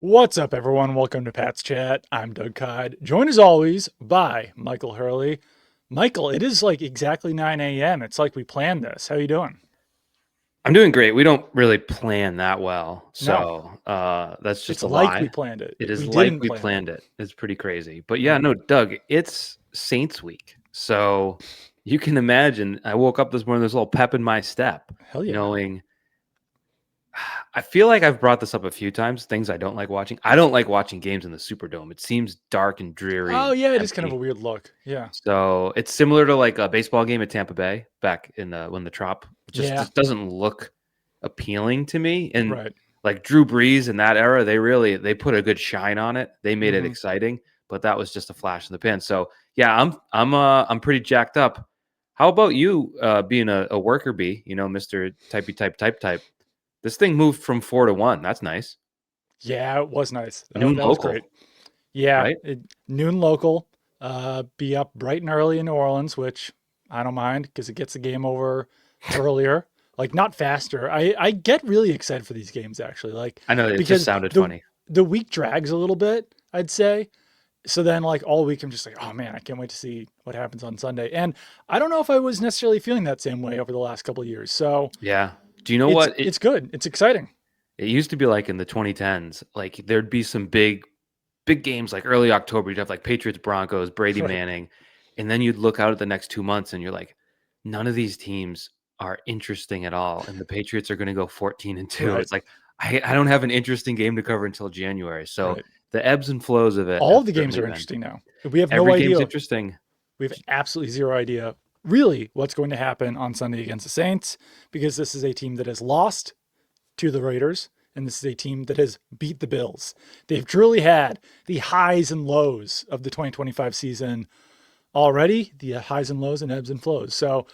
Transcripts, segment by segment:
What's up, everyone? Welcome to Pat's Chat. I'm Doug Kyed, joined as always by Michael Hurley. Michael, it is like exactly 9 a.m. It's like we planned this. How you doing? I'm doing great. We don't really plan that well. No, That's just it's a like we lie. planned it. It is We like didn't we plan it. planned it. It's pretty crazy. But yeah, Right. no, Doug, it's Saints week. So you can imagine I woke up this morning, there's a little pep in my step, Hell yeah. knowing I feel like I've brought this up a few times, things I don't like watching. I don't like watching games in the Superdome. It seems dark and dreary Oh and yeah, it is kind of a empty. weird look. Yeah. So it's similar to like a baseball game at Tampa Bay back in the when the Trop. It just Yeah. just doesn't look appealing to me. And Right. like Drew Brees in that era, they put a good shine on it. They made it hmm exciting, but that was just a flash in the pan. So yeah, I'm pretty jacked up. How about you being a worker bee, Mr. Typey type. This thing moved from 4 to 1. That's nice. Yeah, it was nice. Noon That was great. local, Yeah, right? noon local. Be up bright and early in New Orleans, which I don't mind because it gets the game over earlier. Like not faster. I get really excited for these games actually. Like I know it just because sounded the funny. the week drags a little bit, I'd say. So then like all week I'm just like, oh man, I can't wait to see what happens on Sunday. And I don't know if I was necessarily feeling that same way over the last couple of years. So Yeah. Do you know it's what? it's good. It's exciting. It used to be like in the 2010s, like there'd be some big games like early October. You'd have like Patriots, Broncos, Brady Right. Manning, and then you'd look out at the next 2 months and you're like, none of these teams are interesting at all, and the Patriots are going to go 14-2. Right. It's like I don't have an interesting game to cover until January. So Right. the ebbs and flows of it All have of the games certainly are been. interesting now. We have no Every game's idea. interesting. We have absolutely zero idea really what's going to happen on Sunday against the Saints because this is a team that has lost to the Raiders and this is a team that has beat the Bills. They've truly had the highs and lows of the 2025 season already, the highs and lows and ebbs and flows. So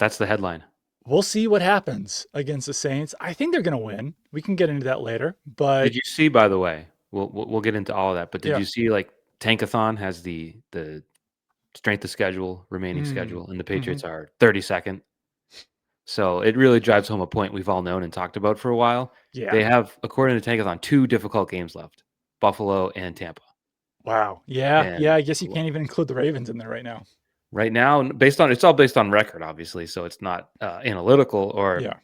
That's the headline. we'll see what happens against the Saints. I think they're going to win. We can get into that later, but Did you see, by the way? We'll get into all of that, but did yeah. you see like Tankathon has the strength of schedule, remaining Mm, schedule, and the hmm Patriots are 32nd. So it really drives home a point we've all known and talked about for a while. Yeah. They have, according to Tankathon, two difficult games left: Buffalo and Tampa. Wow. Yeah. Yeah. And I guess you can't even include the Ravens in there right now. right now, it's all based on record, obviously. So it's not analytical or Yeah.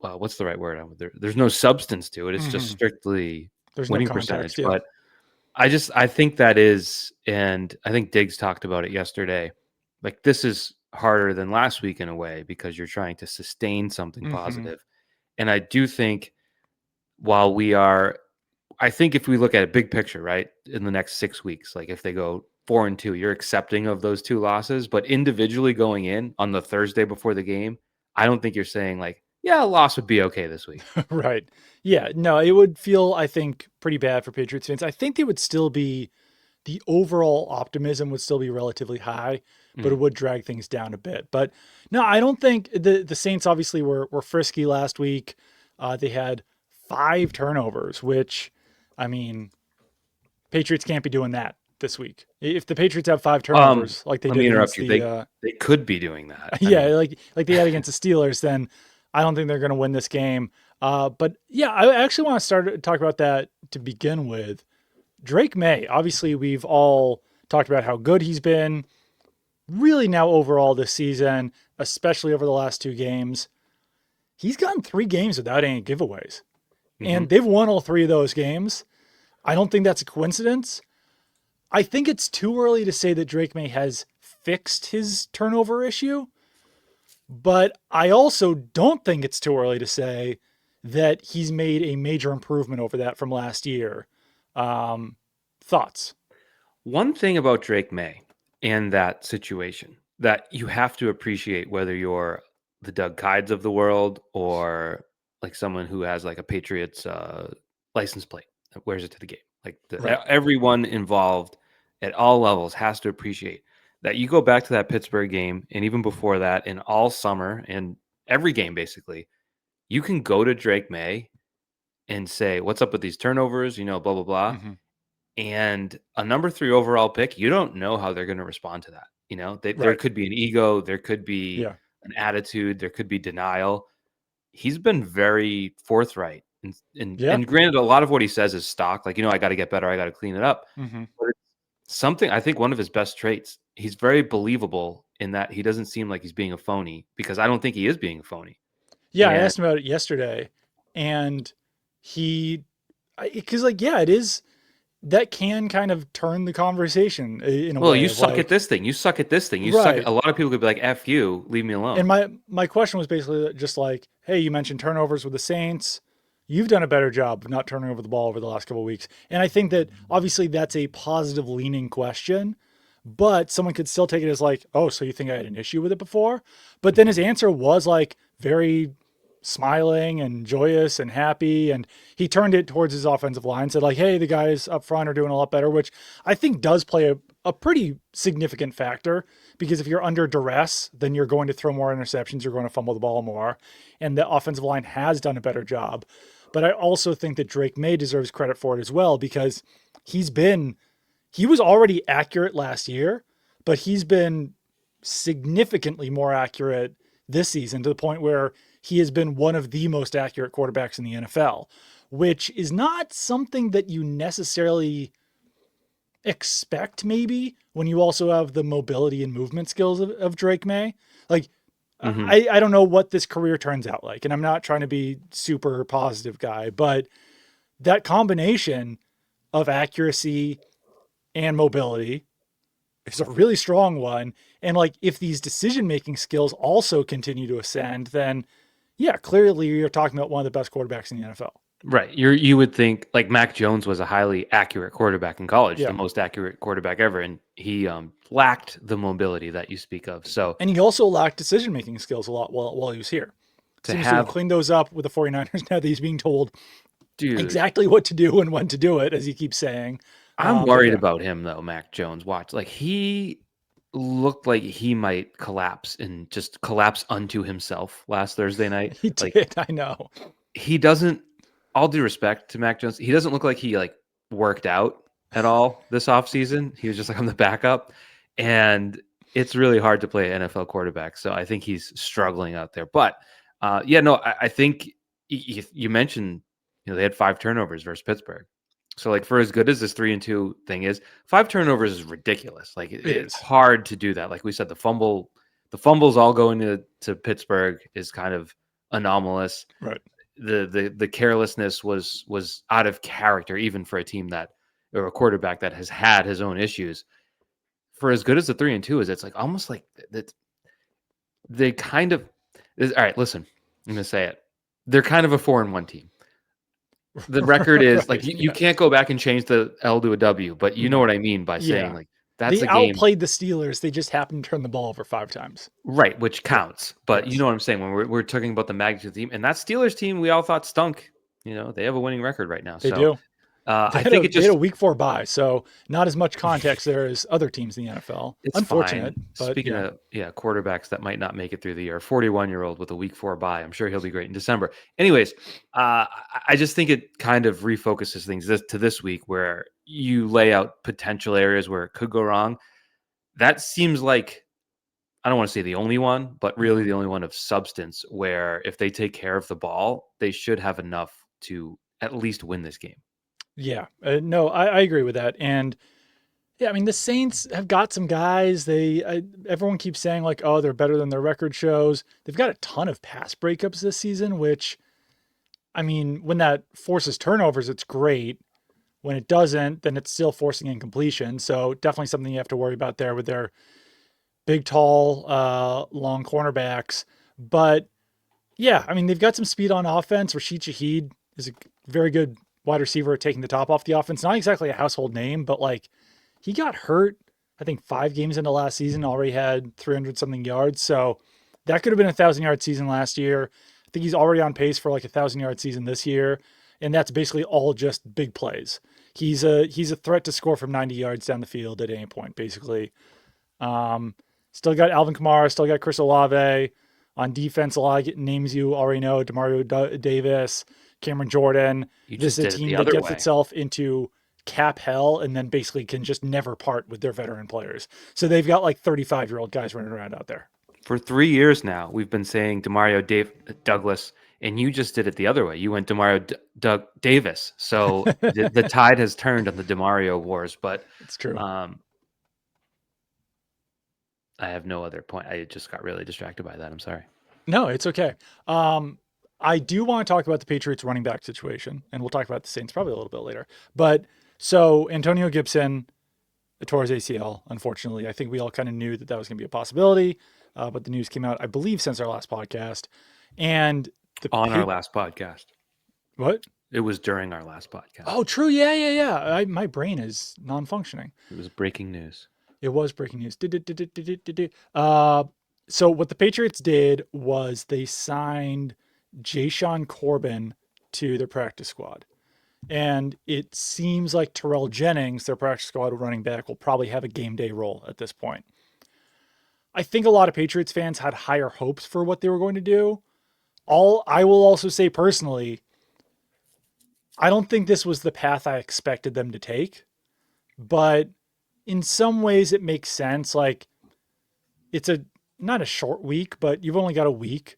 what's the right word? There's no substance to it. It's just hmm strictly There's no winning context. percentage. Yeah. But I think that is, and I think Diggs talked about it yesterday. Like this is harder than last week in a way because you're trying to sustain something hmm positive. And I do think while we are, I think if we look at a big picture, right, in the next 6 weeks, like if they go 4-2, you're accepting of those two losses. But individually going in on the Thursday before the game, I don't think you're saying like, yeah, a loss would be okay this week. Right. Yeah. No, it would feel, I think, pretty bad for Patriots fans. I think they would still be, the overall optimism would still be relatively high, but it Mm. would drag things down a bit. But no, I don't think the Saints obviously were frisky last week. They had 5 turnovers, which, I mean, Patriots can't be doing that this week. If the Patriots have 5 turnovers like they Let me did interrupt against you. the They could be doing that. I yeah, mean, like they had against the Steelers, then I don't think they're going to win this game. But yeah, I actually want to start to talk about that to begin with. Drake May, obviously, we've all talked about how good he's been, really now overall this season, especially over the last 2 games. He's gotten 3 games without any giveaways, mhm. and they've won all 3 of those games. I don't think that's a coincidence. I think it's too early to say that Drake May has fixed his turnover issue. But I also don't think it's too early to say that he's made a major improvement over that from last year. Um, Thoughts? One thing about Drake May and that situation that you have to appreciate, whether you're the Doug Kydes of the world or like someone who has like a Patriots license plate that wears it to the game. Like Right. everyone involved at all levels has to appreciate that you go back to that Pittsburgh game and even before that and all summer and every game basically, you can go to Drake May and say, "What's up with these turnovers?" Blah blah blah, hmm and a number 3 overall pick, you don't know how they're going to respond to that. There Right. could be an ego, there could be Yeah. an attitude, there could be denial. He's been very forthright Yeah. And granted, a lot of what he says is stock. Like, I got to get better. I got to clean it up. Hmm. But it's something, I think one of his best traits, he's very believable in that he doesn't seem like he's being a phony, because I don't think he is being a phony. Yeah, I And asked him about it yesterday, and he, because like, yeah, it is that can kind of turn the conversation in a well, way you of suck at like, this thing. You suck at this thing. You suck at, right. a lot of people could be like, F you, leave me And alone. my question was basically just like, hey, you mentioned turnovers with the Saints. You've done a better job of not turning over the ball over the last couple of weeks. And I think that obviously that's a positive leaning question, but someone could still take it as like, oh, so you think I had an issue with it before? But then his Mhm. answer was like very smiling and joyous and happy. And he turned it towards his offensive line, said like, hey, the guys up front are doing a lot better, which I think does play a pretty significant factor, because if you're under duress, then you're going to throw more interceptions, you're going to fumble the ball more. And the offensive line has done a better job. But I also think that Drake May deserves credit for it as well, because he's been, he was already accurate last year, but he's been significantly more accurate this season, to the point where he has been one of the most accurate quarterbacks in the NFL, which is not something that you necessarily expect maybe when you also have the mobility and movement skills of Drake May. Like, Mhm. I don't know what this career turns out like, and I'm not trying to be super positive guy, but that combination of accuracy and mobility is a really strong one. And like, if these decision making skills also continue to ascend, then yeah, clearly you're talking about one of the best quarterbacks in the NFL. Right. You would think like Mac Jones was a highly accurate quarterback in college, the Yeah. most accurate quarterback ever, and he lacked the mobility that you speak of. So And he also lacked decision making skills a lot while he was here. to Seems to have have, cleaned those up with the 49ers now that he's being told dude, exactly what to do and when to do it, as he keeps saying. I'm But worried yeah, about him though, Mac Jones. Watch. Like he looked like he might collapse and just collapse unto himself last Thursday night. he Like did. I know. he doesn't, all due respect to Mac Jones, he doesn't look like he like worked out at all this offseason. He was just like on the backup. And it's really hard to play an NFL quarterback. So I think he's struggling out there. But yeah, no, I think you mentioned, they had 5 turnovers versus Pittsburgh. So like for as good as this 3-2 thing is, 5 turnovers is ridiculous. Like It it's is. hard to do that. Like we said, the fumbles all going to Pittsburgh is kind of anomalous. Right. The carelessness was out of character, even for a team that, or a quarterback that has had his own issues. For as good as the 3-2 is, it's like almost like that they kind of all right. Listen, I'm gonna say it. They're kind of a 4-1 team. The record is like Right. you Yes. can't go back and change the L to a W, but you know No. what I mean by saying Yeah. like that's They a game. outplayed the Steelers. They just happened to turn the ball over 5 times. Right, which Yeah. counts. But you Yes. know what I'm saying when we're talking about the magnitude of the team, and that Steelers team we all thought stunk. They have a winning record right now. They So do. They I had think a it they had a just week 4 bye, so not as much context there as other teams in the NFL. it's fine. Unfortunate, but Speaking yeah. of quarterbacks that might not make it through the year, 41-year-old with a week 4 bye. I'm sure he'll be great in December. Anyways, I just think it kind of refocuses things to this week where you lay out potential areas where it could go wrong. That seems like I don't want to say the only one, but really Mhm. the only one of substance where if they take care of the ball, they should have enough to at least win this game. Yeah. No, I agree with that. And yeah, I mean, the Saints have got some guys. Everyone keeps saying like, oh, they're better than their record shows. They've got a ton of pass breakups this season, which, I mean, when that forces turnovers, it's great. When it doesn't, then it's still forcing incompletion. So definitely something you have to worry about there with their big, tall, long cornerbacks. But yeah, I mean, they've got some speed on offense. Rashid Shaheed is a very good wide receiver at taking the top off the offense. Not exactly a household name, but like, he got hurt, I think 5 games into last season, already had 300 something yards. So that could have been a 1,000 yard season last year. I think he's already on pace for like a 1,000 yard season this year. And that's basically all just big plays. He's a threat to score from 90 yards down the field at any point, basically. Um, Still got Alvin Kamara, still got Chris Olave. On defense, a lot of names you already know: Demario Davis, Cameron Jordan. You This just is a did it team the that other gets way. itself into cap hell and then basically can just never part with their veteran players. So they've got like 35-year-old guys running around out there. For 3 years now, we've been saying Demario Douglas and you just did it the other way. You went Demario Doug Davis. So the tide has turned on the Demario wars, but It's true. um, I have no other point. I just got really distracted by that. I'm sorry. No, it's okay. I do want to talk about the Patriots running back situation, and we'll talk about the Saints probably a little bit later. But so Antonio Gibson tore his ACL, unfortunately. I think we all kind of knew that that was going to be a possibility, but the news came out, I believe, since our last podcast. And the On our last podcast. what? It was during our last podcast. Oh, true. Yeah, yeah, yeah. My brain is non-functioning. It was breaking news. It was breaking news. So what the Patriots did was they signed Jayshon Corbin to their practice squad. And it seems like Terrell Jennings, their practice squad running back, will probably have a game day role at this point. I think a lot of Patriots fans had higher hopes for what they were going to do. I will also say personally, I don't think this was the path I expected them to take, but in some ways it makes sense. Like it's not a short week, but you've only got a week.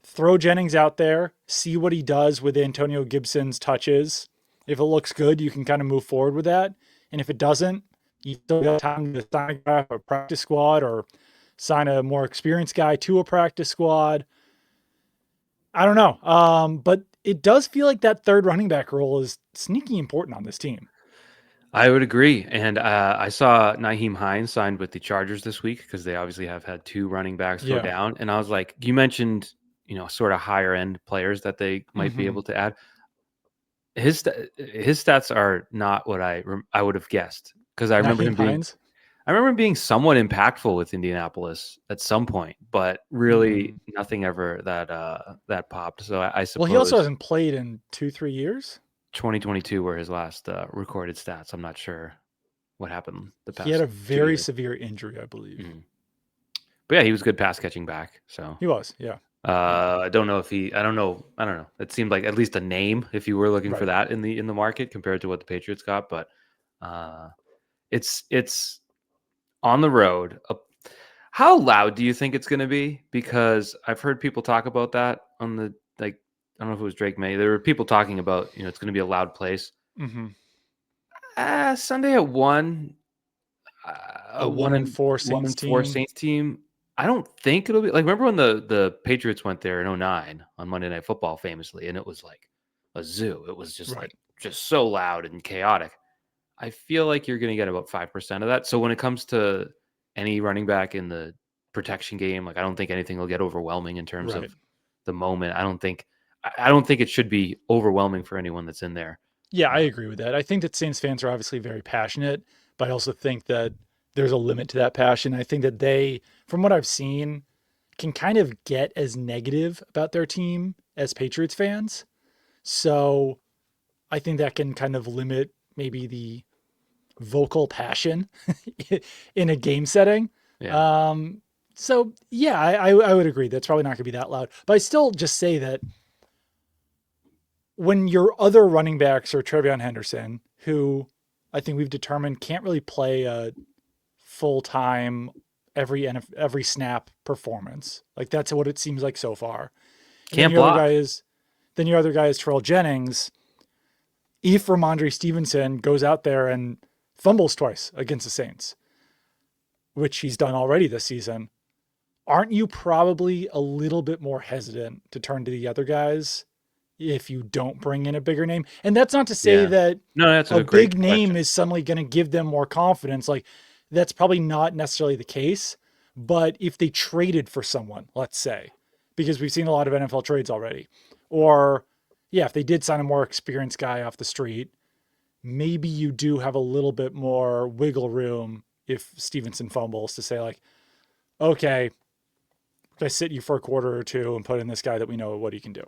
Throw Jennings out there, see what he does with Antonio Gibson's touches. If it looks good, you can kind of move forward with that. And if it doesn't, you still got time to sign a guy for a practice squad or sign a more experienced guy to a practice squad. I don't know. But it does feel like that third running back role is sneaky important on this team. I would agree. And I saw Nyheim Hines signed with the Chargers this week because they obviously have had 2 running backs go Yeah. down. And I was like, you mentioned, sort of higher end players that they might be able to add. His stats are not what I would have guessed because I remember Nyheim Hines. him being somewhat impactful with Indianapolis at some point, but really nothing ever that popped. So I Well, suppose he also hasn't played in 2-3 years. 2022 were his last recorded stats. I'm not sure what happened the He had past a 2 very years. severe injury, I believe. But yeah, he was good pass catching back. So He was, yeah. I don't know if I don't know. It seemed like at least a name if you were looking for Right. that in the market compared to what the Patriots got. But it's on the road. How loud do you think it's going to be? Because I've heard people talk about that on the I don't know if it was Drake May. There were people talking about it's going to be a loud place. Sunday at 1, A 1-4 Saints 1-4 team. Saints team. I don't think it'll be like, remember when the Patriots went there in 2009 on Monday Night Football famously, and it was like a zoo. It was just Right. just so loud and chaotic. I feel like you're going to get about 5% of that. So when it comes to any running back in the protection game, like I don't think anything will get overwhelming in terms Right. of the moment. I don't think it should be overwhelming for anyone that's in there. Yeah, I agree with that. I think that Saints fans are obviously very passionate, but I also think that there's a limit to that passion. I think that they, from what I've seen, can kind of get as negative about their team as Patriots fans. So I think that can kind of limit maybe the vocal passion in a game setting. Yeah. So yeah, I would agree. That's probably not going to be that loud. But I still just say that when your other running backs are Trevion Henderson, who I think we've determined can't really play a full time every snap performance. Like that's what it seems like so far. And Can't block. Then your other guy is Terrell Jennings. If Ramondre Stevenson goes out there and fumbles twice against the Saints, which he's done already this season, aren't you probably a little bit more hesitant to turn to the other guys if you don't bring in a bigger name? And that's not to say that No, that's a a great big name question. is suddenly going to give them more confidence. Like that's probably not necessarily the case. But if they traded for someone, let's say, because we've seen a lot of NFL trades already, or yeah, if they did sign a more experienced guy off the street, maybe you do have a little bit more wiggle room if Stevenson fumbles to say like, okay, I sit you for a quarter or two and put in this guy that we know what he can do.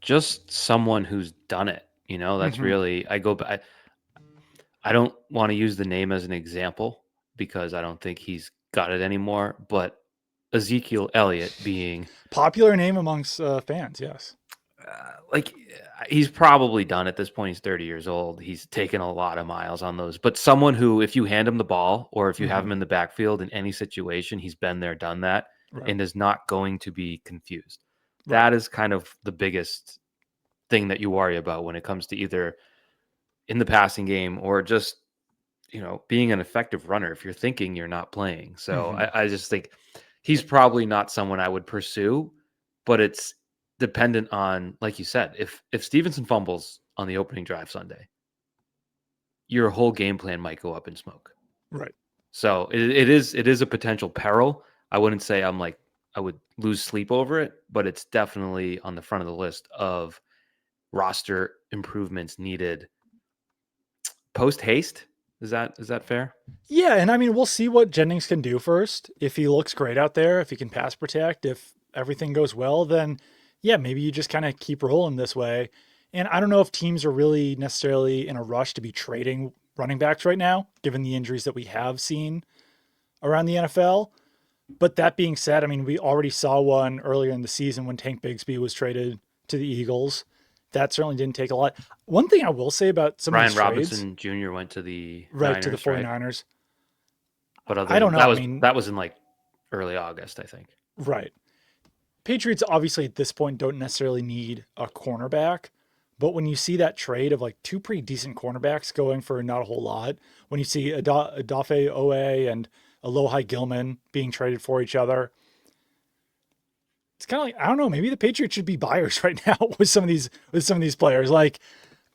Just someone who's done it. That's really, I don't want to use the name as an example because I don't think he's got it anymore, but Ezekiel Elliott being popular name amongst fans. Yes. He's probably done at this point. He's 30 years old. He's taken a lot of miles on those, but someone who, if you hand him the ball or if you have him in the backfield in any situation, he's been there, done that, Right. and is not going to be confused. Right. That is kind of the biggest thing that you worry about when it comes to either in the passing game or just being an effective runner if you're thinking you're not playing. So Hmm. I just think he's probably not someone I would pursue, but it's dependent on, like you said, if Stevenson fumbles on the opening drive Sunday, your whole game plan might go up in smoke. Right. So it is a potential peril. I wouldn't say I would lose sleep over it, but it's definitely on the front of the list of roster improvements needed post haste. Is that fair? Yeah, and I mean, we'll see what Jennings can do first. If he looks great out there, if he can pass protect, if everything goes well, then yeah, maybe you just kind of keep rolling this way. And I don't know if teams are really necessarily in a rush to be trading running backs right now, given the injuries that we have seen around the NFL. But that being said, I mean, we already saw one earlier in the season when Tank Bigsby was traded to the Eagles. That certainly didn't take a lot. One thing I will say about some of these Brian trades, Robinson Jr. went to the right, to the Niners, right? 49ers, But other I don't than know. that I was mean, that was in like early August, I think. right. Patriots obviously at this point don't necessarily need a cornerback, but when you see that trade of like two pretty decent cornerbacks going for not a whole lot, when you see Adafe Owe and Alohi Gilman being traded for each other, it's kind of like I don't know. Maybe the Patriots should be buyers right now with some of these players. Like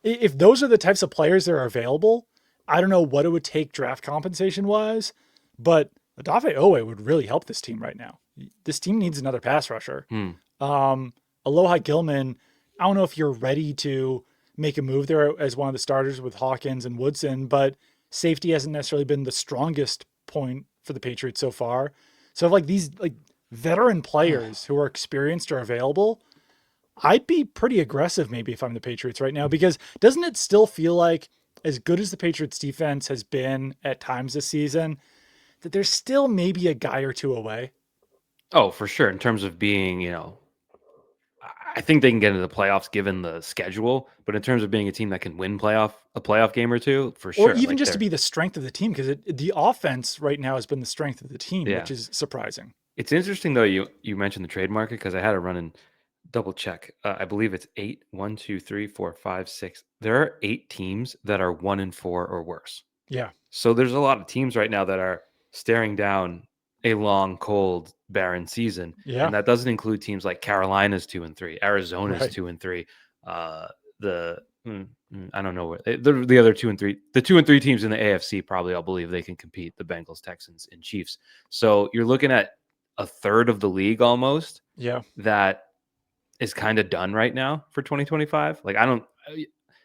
if those are the types of players that are available, I don't know what it would take draft compensation wise, but Adafe Owe would really help this team right now. This team needs another pass rusher. Hmm. Um, Aloha Gilman, I don't know if you're ready to make a move there as one of the starters with Hawkins and Woodson, but safety hasn't necessarily been the strongest point for the Patriots so far. So if like these like veteran players who are experienced are available, I'd be pretty aggressive maybe if I'm the Patriots right now because doesn't it still feel like as good as the Patriots defense has been at times this season that there's still maybe a guy or two away? Oh, for sure. In terms of being, I think they can get into the playoffs given the schedule. But in terms of being a team that can win a playoff game or two, for Or sure. even Like just to they're be the strength of the team because the offense right now has been the strength of the team, yeah. which is surprising. It's interesting though. You mentioned the trade market because I had to run and double check. I believe it's eight. 1, 2, 3, 4, 5, 6. There are 8 teams that are 1-4 or worse. Yeah. So there's a lot of teams right now that are staring down a long, cold, barren season, Yeah. and that doesn't include teams like Carolina's 2-3, Arizona's Right. 2-3, uh, the I don't know where the other 2-3, the 2-3 teams in the AFC probably I'll believe they can compete. The Bengals, Texans, and Chiefs. So you're looking at a third of the league almost Yeah. that is kind of done right now for 2025. Like I don't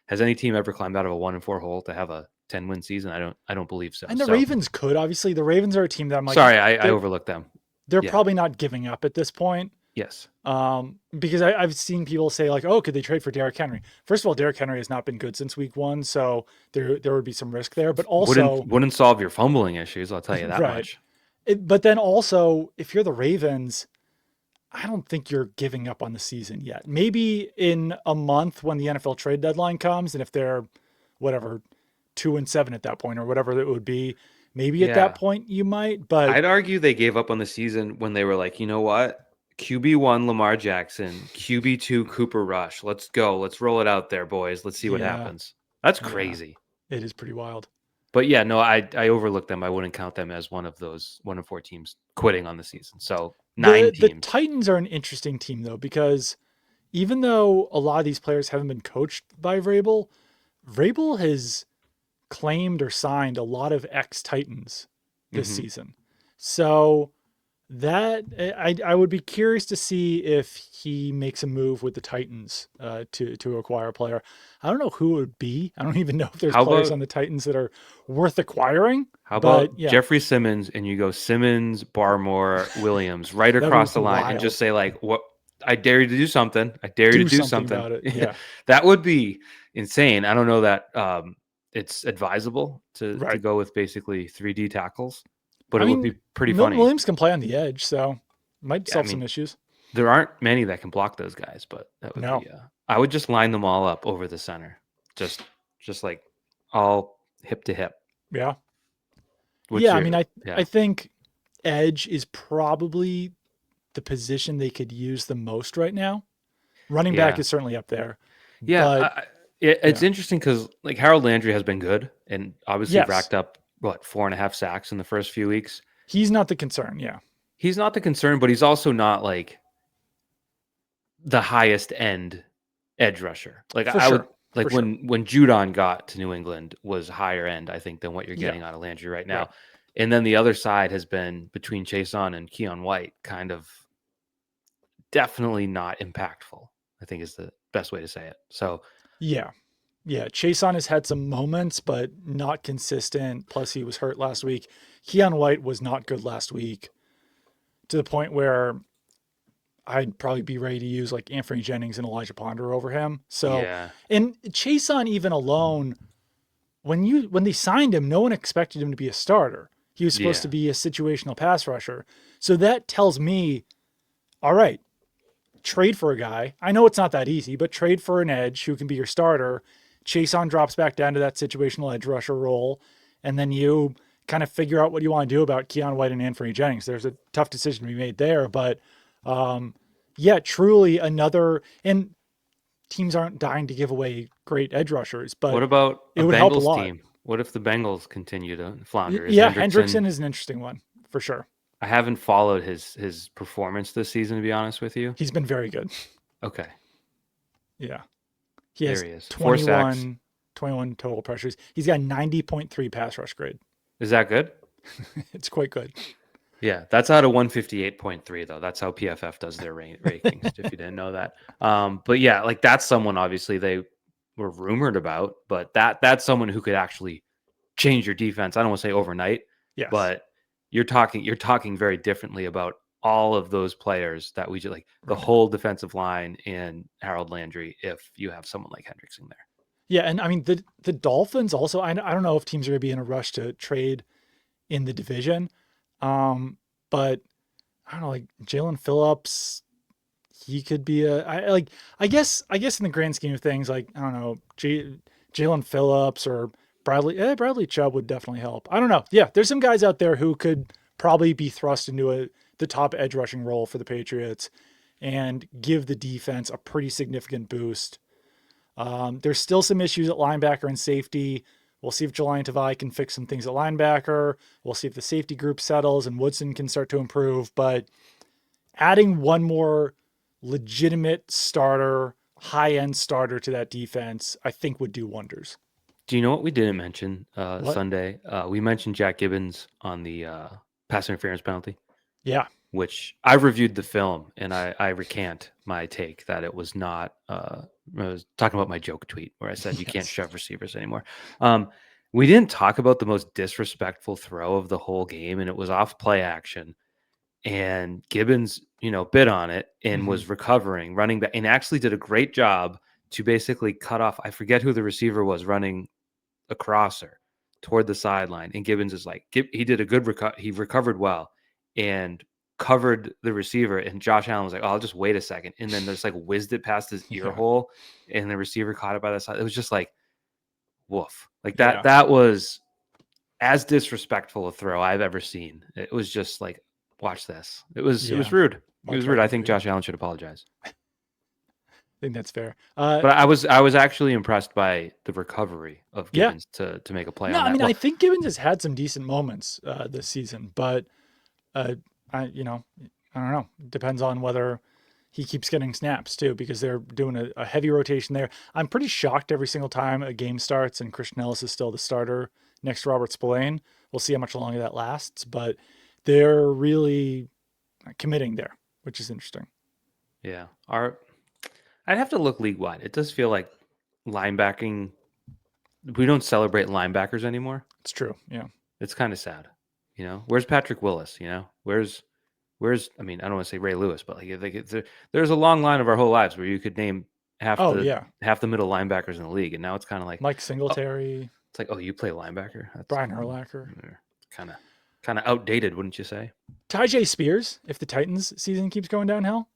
has any team ever climbed out of a 1-4 hole to have a 10-win season? I don't believe so. And the So Ravens could obviously. The Ravens are a team that I'm like sorry, I they're overlooked them. they're Yeah. probably not giving up at this point. Yes. Because I've seen people say like, oh, could they trade for Derrick Henry? First of all, Derrick Henry has not been good since week one, so there would be some risk there. But Wouldn't also, wouldn't solve your fumbling issues, I'll tell you that right. much. But then also, if you're the Ravens, I don't think you're giving up on the season yet. Maybe in a month when the NFL trade deadline comes, and if they're whatever 2-7 at that point or whatever it would be, maybe at that Yeah. point you might. But I'd argue they gave up on the season when they were like, you know what? QB1 Lamar Jackson, QB2 Cooper Rush. Let's go. Let's roll it out there, boys. Let's see what yeah, happens. That's yeah, crazy. it is pretty wild. But yeah, no, I overlooked them. I wouldn't count them as one of those 1-4 teams quitting on the season. So nine The teams. Titans are an interesting team though because even though a lot of these players haven't been coached by Vrabel, Vrabel has claimed or signed a lot of ex Titans this Hmm. season. So that I would be curious to see if he makes a move with the Titans to acquire a player. I don't know who it would be. I don't even know if there's How players about on the Titans that are worth acquiring. how But about yeah, Jeffrey Simmons and you go Simmons, Barmore, Williams right that would across be the line and just wild. say like, "What? I dare you to do something. I dare you to Do do something something." about it. Yeah, That would be insane. I don't know that it's advisable to right. go with basically 3D tackles, but I it would mean, be pretty Milton funny. Williams can play on the edge, so might Yeah, I solve some mean, issues. there aren't many that can block those guys, but that would No, be. I would just line them all up over the center, just just like all hip to hip. yeah, What's yeah. I your mean, I yeah? think edge is probably the position they could use the most right now. Running back Yeah. is certainly up there, Yeah. but It's yeah, interesting because like Harold Landry has been good and obviously yes, racked up what 4.5 sacks in the first few weeks. he's not the concern. Yeah, He's not the concern, but he's also not like the highest end edge rusher. Like for I would sure, like for sure. when Judon got to New England was higher end, I think, than what you're Yeah, getting out of Landry right right. now. And then the other side has been between Chason and Keon White, kind of definitely not impactful, I think is the best way to say it. So Yeah, yeah. Chason has had some moments, but not consistent. Plus, he was hurt last week. Keon White was not good last week to the point where I'd probably be ready to use like Anthony Jennings and Elijah Ponder over him. So, yeah, and Chason even alone, when they signed him, no one expected him to be a starter. He was supposed to yeah, be a situational pass rusher. So that tells me, all right, trade for a guy. I know it's not that easy, but trade for an edge who can be your starter. Chason drops back down to that situational edge rusher role, and then you kind of figure out what you want to do about Keon White and Anthony Jennings. There's a tough decision to be made there, but yeah, truly another. And teams aren't dying to give away great edge rushers, what but about it a would help a Bengals lot. team? What if the Bengals continue to flounder? Is Yeah, Hendrickson? Hendrickson is an interesting one for sure. I haven't followed his performance this season, to be honest with you. He's been very good. Okay, Yeah. He there has he is. 4 sacks. 21 total pressures. He's got 90.3 pass rush grade. Is that good? It's quite good. Yeah, that's out of 158.3 though. That's how PFF does their rankings. If you didn't know that, but yeah, like that's someone obviously they were rumored about, but that's someone who could actually change your defense. I don't want to say overnight, Yes. but you're talking very differently about all of those players that we just like the Right. whole defensive line and Harold Landry. If you have someone like Hendrickson there, Yeah, and I mean the Dolphins also. I don't know if teams are going to be in a rush to trade in the division, but I don't know. Like Jalen Phillips, he could be a. I guess in the grand scheme of things, like I don't know, Jalen Phillips or Bradley. Bradley Chubb would definitely help. I don't know. Yeah, there's some guys out there who could probably be thrust into the top edge rushing role for the Patriots and give the defense a pretty significant boost. There's still some issues at linebacker and safety. We'll see if Jelani Tavai can fix some things at linebacker. We'll see if the safety group settles and Woodson can start to improve. But adding one more legitimate starter, high end starter to that defense, I think would do wonders. do you know what we didn't mention What? Sunday? We mentioned Jack Gibbons on the pass interference penalty, Yeah. which I reviewed the film and I recant my take that it was not. I was talking about my joke tweet where I said you can't Yes. shove receivers anymore. Um, we didn't talk about the most disrespectful throw of the whole game, and it was off play action. And Gibbons, bit on it and Hmm. was recovering, running back, and actually did a great job to basically cut off. I forget who the receiver was running a crosser toward the sideline, and Gibbons is like, he did a good he recovered well and covered the receiver. And Josh Allen was like, oh, I'll just wait a second, and then there's like whizzed it past his ear Yeah. hole, and the receiver caught it by the side. It was just like woof, like that. Yeah. That was as disrespectful a throw I've ever seen. It was just like, watch this. It was Yeah. rude. It was Watch rude. out I for think me. Josh Allen should apologize. I think that's fair. But I was actually impressed by the recovery of Yeah. Gibbons to make a play No, on I that. mean, I Well, think Gibbons has had some decent moments this season, but uh, I don't know. Depends on whether he keeps getting snaps too, because they're doing a heavy rotation there. I'm pretty shocked every single time a game starts and Christian Ellis is still the starter next to Robert Spillane. We'll see how much longer that lasts, but they're really committing there, which is interesting. yeah. I'd have to look league wide. It does feel like linebacking. We don't celebrate linebackers anymore. It's true. Yeah. It's kind of sad. Where's Patrick Willis? Where's I mean, I don't want to say Ray Lewis, but there's a long line of our whole lives where you could name half Oh the yeah. half the middle linebackers in the league, and now it's kind of like, Mike oh, Singletary, it's like, oh, you play linebacker? That's Brian Urlacher, kind of outdated, wouldn't you say? Tyjae Spears. If the Titans season keeps going downhill,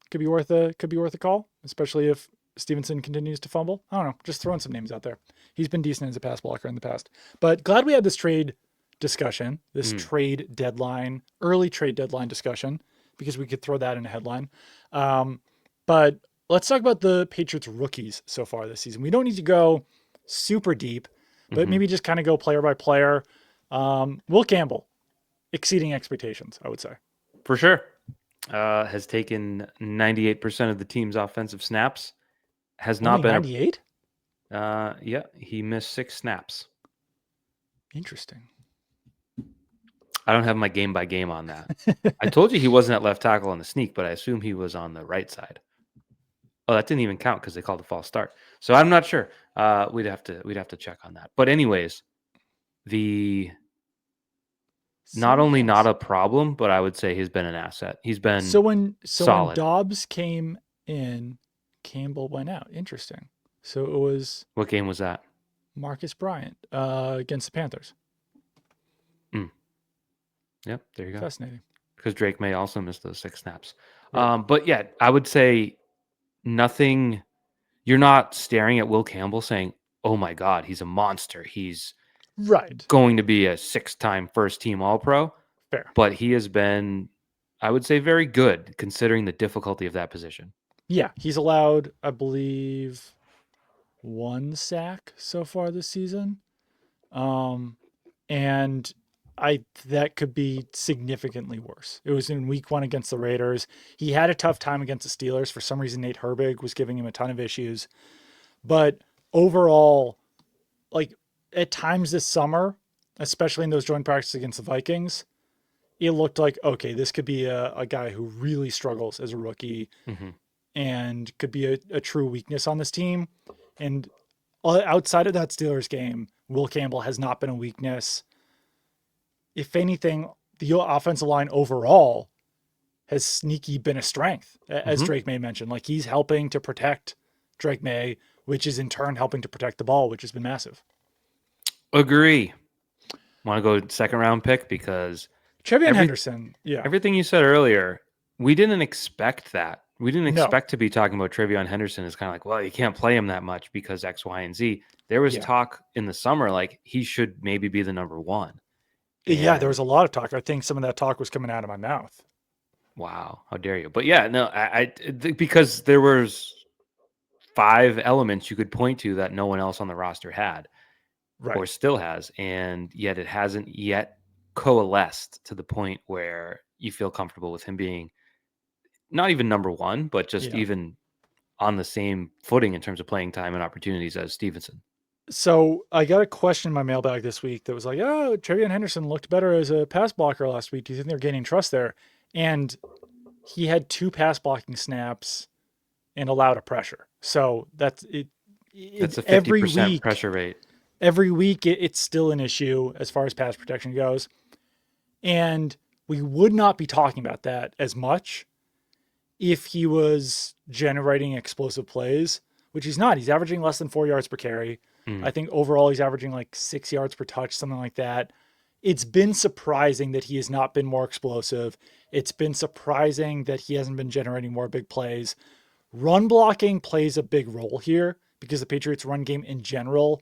could be worth a call, especially if Stevenson continues to fumble. I don't know, just throwing some names out there. He's been decent as a pass blocker in the past. But glad we had this trade discussion, this Mm. trade deadline, early trade deadline discussion because we could throw that in a headline. Um, but let's talk about the Patriots rookies so far this season. We don't need to go super deep, but Hmm. maybe just kind of go player by player. Will Campbell exceeding expectations, I would say. For sure. Has taken 98% of the team's offensive snaps. Has not Only been 98? yeah, he missed 6 snaps. Interesting. I don't have my game by game on that. I told you he wasn't at left tackle on the sneak, but I assume he was on the right side. Oh, that didn't even count because they called a false start. So I'm not sure. We'd have to check on that. But anyways, the not So only not yes. a problem, but I would say he's been an asset. He's So been when solid. Dobbs came in, Campbell went out. Interesting. So it was What game was that? Marcus Bryant against the Panthers. Mm, yep, there you go. Fascinating. Because Drake May also missed those 6 snaps. Right. But yeah, I would say nothing. You're not staring at Will Campbell saying, "Oh my God, he's a monster. He's Right. going to be a 6-time first team All Pro." Fair. But he has been, I would say, very good considering the difficulty of that position. Yeah, he's allowed, I believe, one sack so far this season. Um, and I that could be significantly worse. It was in week 1 against the Raiders. He had a tough time against the Steelers. For some reason, Nate Herbig was giving him a ton of issues. But overall, like at times this summer, especially in those joint practices against the Vikings, it looked like, okay, this could be a guy who really struggles as a rookie Hmm. and could be a true weakness on this team. And outside of that Steelers game, Will Campbell has not been a weakness. If anything, the offensive line overall has sneaky been a strength, as Hmm. Drake May mentioned. Like he's helping to protect Drake May, which is in turn helping to protect the ball, which has been massive. Agree. Want to go second round pick because Trevian every Henderson, yeah, everything you said earlier, we didn't expect that. We didn't no, expect to be talking about Trevion Henderson as kind of like, well, you can't play him that much because X, Y, and Z. There was yeah, talk in the summer like he should maybe be the number one. yeah. There And was a lot of talk. I think some of that talk was coming out of my mouth. wow, how dare you? But yeah, no, because there was 5 elements you could point to that no one else on the roster had or Right. still has, and yet it hasn't yet coalesced to the point where you feel comfortable with him being not even number one, but just Yeah. even on the same footing in terms of playing time and opportunities as Stevenson. So I got a question in my mailbag this week that was like, "Oh, Trevion Henderson looked better as a pass blocker last week. Do you think they're gaining trust there?" And he had 2 pass blocking snaps and allowed a pressure. So that's it. That's a Every 50% week, pressure rate. it's still an issue as far as pass protection goes. And we would not be talking about that as much if he was generating explosive plays, which he's not. He's averaging less than 4 yards per carry. I Mm. think overall he's averaging like 6 yards per touch, something like that. It's been surprising that he has not been more explosive. It's been surprising that he hasn't been generating more big plays. Run blocking plays a big role here because the Patriots' run game in general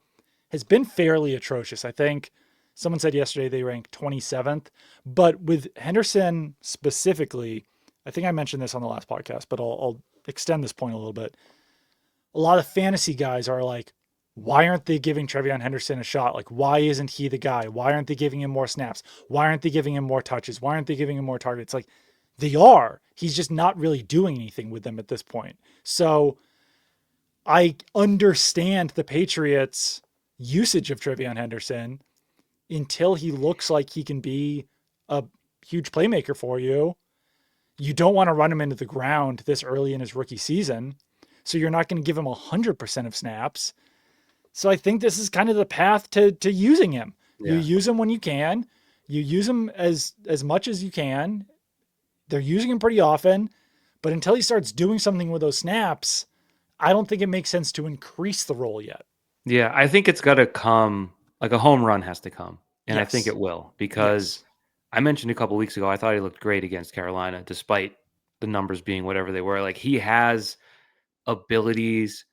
has been fairly atrocious. I think someone said yesterday they ranked 27th, but with Henderson specifically, I think I mentioned this on the last podcast, but I'll extend this point a little bit. A lot of fantasy guys are like, why aren't they giving Trevion Henderson a shot? Like, why isn't he the guy? Why aren't they giving him more snaps? Why aren't they giving him more touches? Why aren't they giving him more targets? Like, they are. He's just not really doing anything with them at this point. So I understand the Patriots' usage of Trevion Henderson until he looks like he can be a huge playmaker for you. You don't want to run him into the ground this early in his rookie season. So you're not going to give him 100% of snaps. So I think this is kind of the path to using him. You Yeah. use him when you can. You use him as much as you can. They're using him pretty often, but until he starts doing something with those snaps, I don't think it makes sense to increase the role yet. Yeah. I think it's got to come, like a home run has to come. And I think Yes. it will because Yes. I mentioned a couple weeks ago, I thought he looked great against Carolina, despite the numbers being whatever they were. Like he has abilities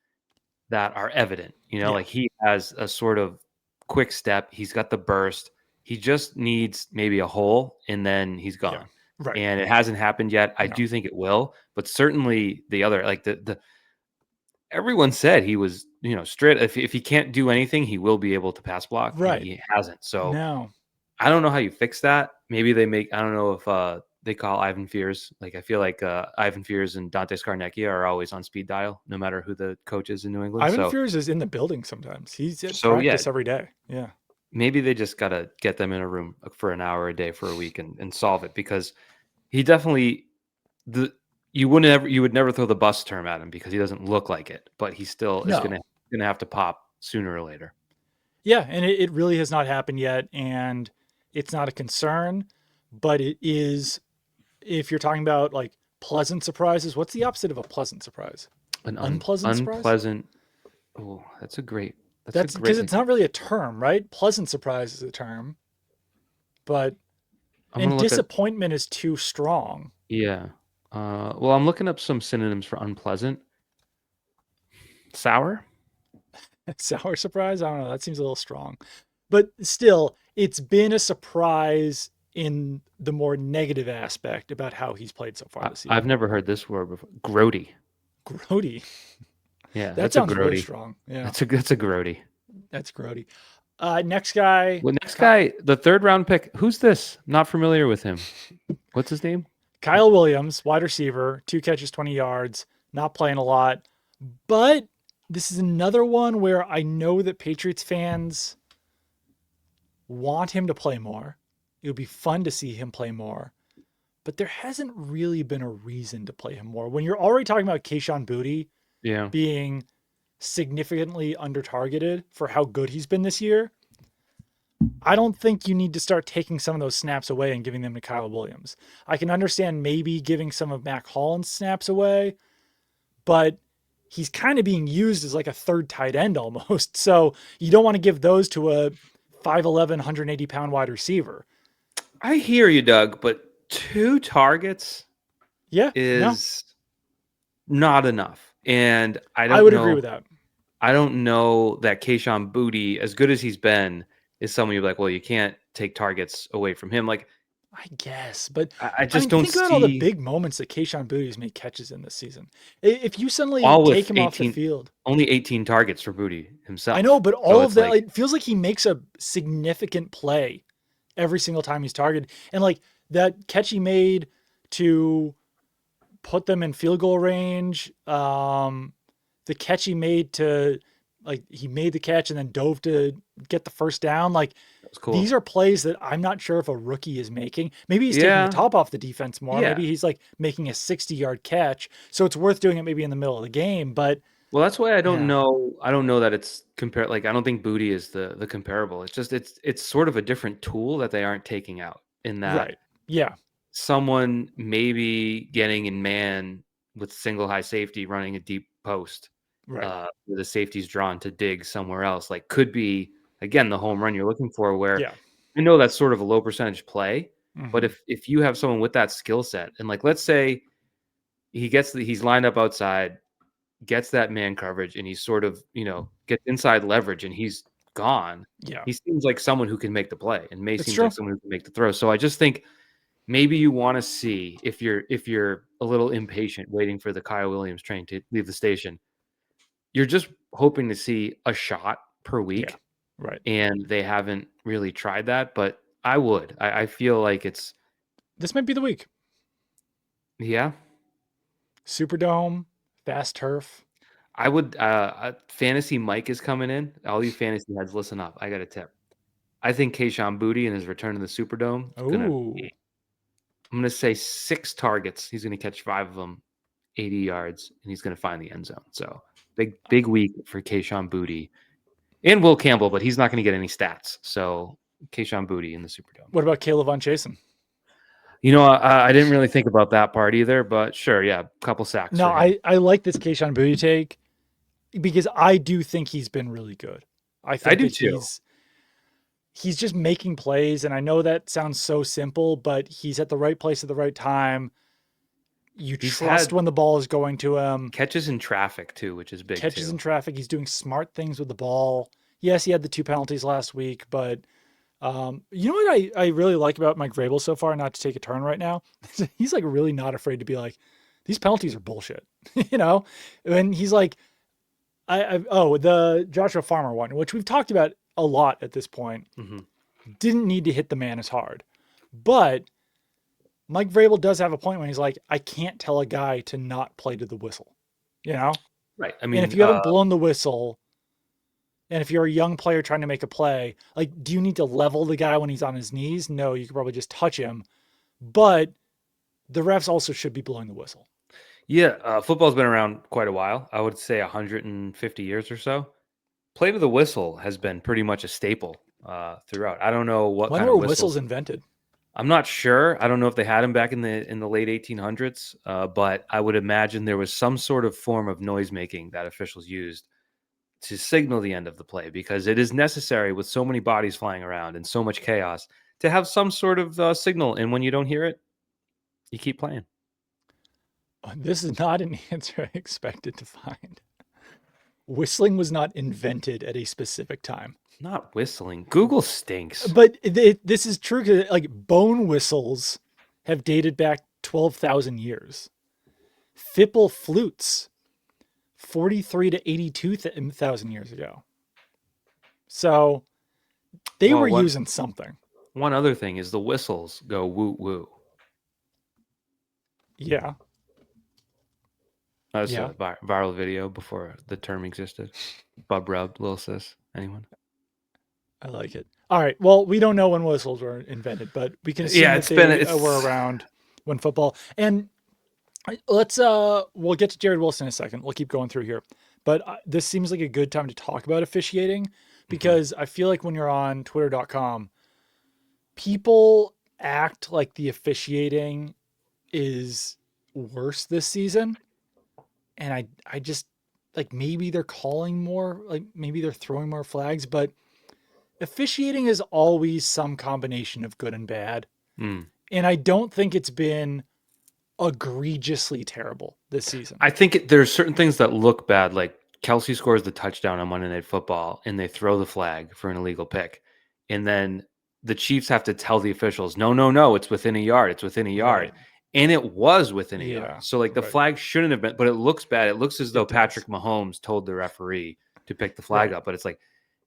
that are evident, Yeah. like he has a sort of quick step. He's got the burst. He just needs maybe a hole and then he's Yeah. gone. Right. and it hasn't happened yet. I No. do think it will, but certainly the other, like the everyone said he was, straight. If he can't do anything, he will be able to pass block, and Right. he hasn't. So No. I don't know how you fix that. Maybe they make. I don't know if they call Ivan Fears. Like I feel like Ivan Fears and Dante Scarnecchia are always on speed dial, no matter who the coach is in New England. Ivan So Fears is in the building sometimes. He's at yeah, practice every day. Yeah. maybe they just gotta get them in a room for an hour a day for a week and solve it, because he definitely the you would never throw the bus term at him because he doesn't look like it, but he still is No. gonna have to pop sooner or later. Yeah, and it really has not happened yet, and it's not a concern, but it is. If you're talking about like pleasant surprises, what's the opposite of a pleasant surprise? An Unpleasant surprise? unpleasant. Oh, that's a That's because great. it's not really a term, right? Pleasant surprise is a term, but I'm and gonna look at. disappointment is too strong. Yeah. Well, I'm looking up some synonyms for unpleasant. Sour. Sour surprise? I don't know. That seems a little strong. But still, it's been a surprise in the more negative aspect about how he's played so far this I've season. never heard this word before. Grody. Grody. Yeah, That that's a sounds really grody. strong. Yeah, That's a grody. that's grody. Next guy, Well, next guy, the third round pick. Who's this? Not familiar with him. What's his name? Kyle Williams, wide receiver, 2 catches, 20 yards, not playing a lot. But this is another one where I know that Patriots fans want him to play more. It would be fun to see him play more. But there hasn't really been a reason to play him more. When you're already talking about Kayshon Boutte Yeah. being significantly under targeted for how good he's been this year, I don't think you need to start taking some of those snaps away and giving them to Kyle Williams. I can understand maybe giving some of Mac Hollins' snaps away, but he's kind of being used as like a third tight end almost. So you don't want to give those to a 5'11, 180-pound wide receiver. I hear you, Doug, but 2 targets Yeah, no, is not enough. And I I don't would agree know. with that. I don't know that Kayshon Boutte, as good as he's been, is someone you're like, well, you can't take targets away from him. Like, I guess, but I I just mean, don't think about all the see big moments that Kayshon Boutte's made catches in this season. If you suddenly all take with him off the 18, field, only 18 targets for Boutte I know, himself. but So all of it's that, like, like, it feels like he makes a significant play every single time he's targeted. And like that catch he made to put them in field goal range, the catch he made to like he made the catch and then dove to get the first down. Like that was these cool. are plays that I'm not sure if a rookie is making. Maybe he's taking the Yeah. top off the defense more. Yeah. Maybe he's like making a 60-yard catch. So it's worth doing it maybe in the middle of the game. But Well, that's why I don't yeah, know. I don't know that it's compare. Like, I don't think Booty is the comparable. It's just it's sort of a different tool that they aren't taking out. In that right. Yeah, someone maybe getting in man with single high safety, running a deep post, right. where the safety's drawn to dig somewhere else, like could be again the home run you're looking for. Where Yeah. I know that's sort of a low percentage play, but Hmm. if you have someone with that skill set, and like let's say he's lined up outside, gets that man coverage, and he's sort of, gets inside leverage and he's gone. Yeah, He seems like someone who can make the play, and May it's seems like true. someone who can make the throw. So I just think maybe you want to see, if you're a little impatient waiting for the Kyle Williams train to leave the station, you're just hoping to see a shot per Yeah, week, right. and they haven't really tried that. But I feel like it's, This might be the week. yeah. Superdome, fast turf. I would fantasy Mike is coming in. All you fantasy heads, listen up. I got a tip. I think Kayshon Boutte in his return to the Superdome is gonna Oh, be, I'm gonna say 6 targets. He's gonna catch 5 of them, 80 yards, and he's gonna find the end zone. So big week for Kayshon Boutte and Will Campbell, but he's not gonna get any stats. So Kayshon Boutte in the Superdome. what about Caleb Von Chasen? I didn't really think about that part either, but sure, yeah, a couple sacks No, for him. I like this Kayshon Boutte take because I do think he's been really good. I I think do that too. he's just making plays, and I know that sounds so simple, but he's at the right place at the right time. You He's trust had when the ball is going to him. catches in traffic too, which is big Catches in too. traffic. He's doing smart things with the ball. Yes, he had the 2 penalties last week, but You know what I really like about Mike Vrabel so far, not to take a turn right now, he's like really not afraid to be like, these penalties are bullshit. You know? And he's like, the Joshua Farmer one, which we've talked about a lot at this point, Hmm. didn't need to hit the man as hard. But Mike Vrabel does have a point when he's like, I can't tell a guy to not play to the whistle, you know? Right. I And if mean, you haven't blown the whistle, and if you're a young player trying to make a play, like, do you need to level the guy when he's on his knees? No, you could probably just touch him. But the refs also should be blowing the whistle. yeah, football's been around quite a while. I would say 150 years or so. Play to the whistle has been pretty much a staple throughout. I don't know what When kind of were whistles whistles. invented? I'm not sure. I don't know if they had them back in the late 1800s, but I would imagine there was some sort of form of noise making that officials used to signal the end of the play because it is necessary with so many bodies flying around and so much chaos to have some sort of signal. And when you don't hear it, you keep playing. This is not an answer I expected to find. Whistling was not invented at a specific time. Not whistling. Google stinks. But this is true because like bone whistles have dated back 12,000 years. Fipple flutes, 43 to 82,000 years ago. So they Well, were one using something. one other thing is the whistles go woo woo. Yeah. That's Yeah. a viral video before the term existed. Bub rub, little sis. Anyone? I like it. All right. Well, we don't know when whistles were invented, but we can assume Yeah, that it's been they were it's around when football. And let's we'll get to Jared Wilson in a second. We'll keep going through here. But this seems like a good time to talk about officiating Mhm. because I feel like when you're on twitter.com, people act like the officiating is worse this season. And I just like maybe they're calling more, like maybe they're throwing more flags, but officiating is always some combination of good and bad. Mm. And I don't think it's been egregiously terrible this season. I think there's certain things that look bad, like Kelsey scores the touchdown on Monday Night Football, and they throw the flag for an illegal pick, and then the Chiefs have to tell the officials, "No, no, no, it's within a yard. It's within a yard," Right. and it was within a yard. Yeah. So like the Right. flag shouldn't have been, but it looks bad. It looks as though It does. Patrick Mahomes told the referee to pick the flag Right. up, but it's like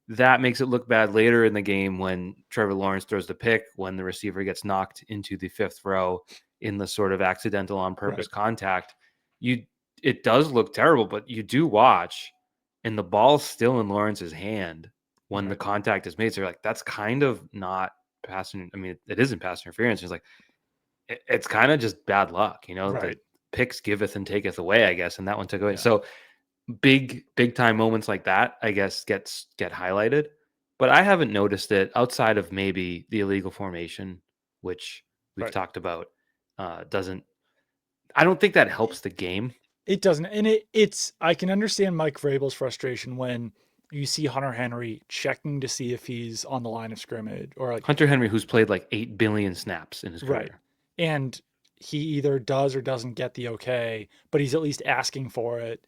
that makes it look bad later in the game when Trevor Lawrence throws the pick, when the receiver gets knocked into the fifth row in the sort of accidental on purpose Right. contact. You It does look terrible, but you do watch and the ball's still in Lawrence's hand when the Right. contact is made. So you're like, that's kind of not passing. I mean, it isn't pass interference. It's like it's kind of just bad luck, the Right. picks giveth and taketh away, I guess, and that one took away. Yeah. So big time moments like that, I guess, get highlighted. But I haven't noticed it outside of maybe the illegal formation, which we've Right. talked about. Doesn't I don't think that helps the game. It doesn't. And it's I can understand Mike Vrabel's frustration when you see Hunter Henry checking to see if he's on the line of scrimmage or like Hunter Henry, who's played like 8 billion snaps in his right. career. And he either does or doesn't get the okay, but he's at least asking for it.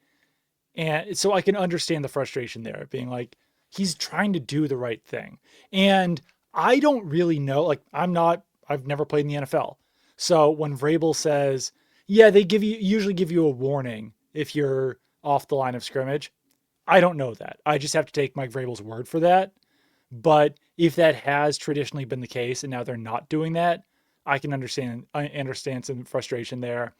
And so I can understand the frustration there, being like, he's trying to do the right thing. And I don't really know, like, I've never played in the NFL. So when Vrabel says, yeah, they usually give you a warning if you're off the line of scrimmage, I don't know that. I just have to take Mike Vrabel's word for that. But if that has traditionally been the case and now they're not doing that, I understand some frustration there.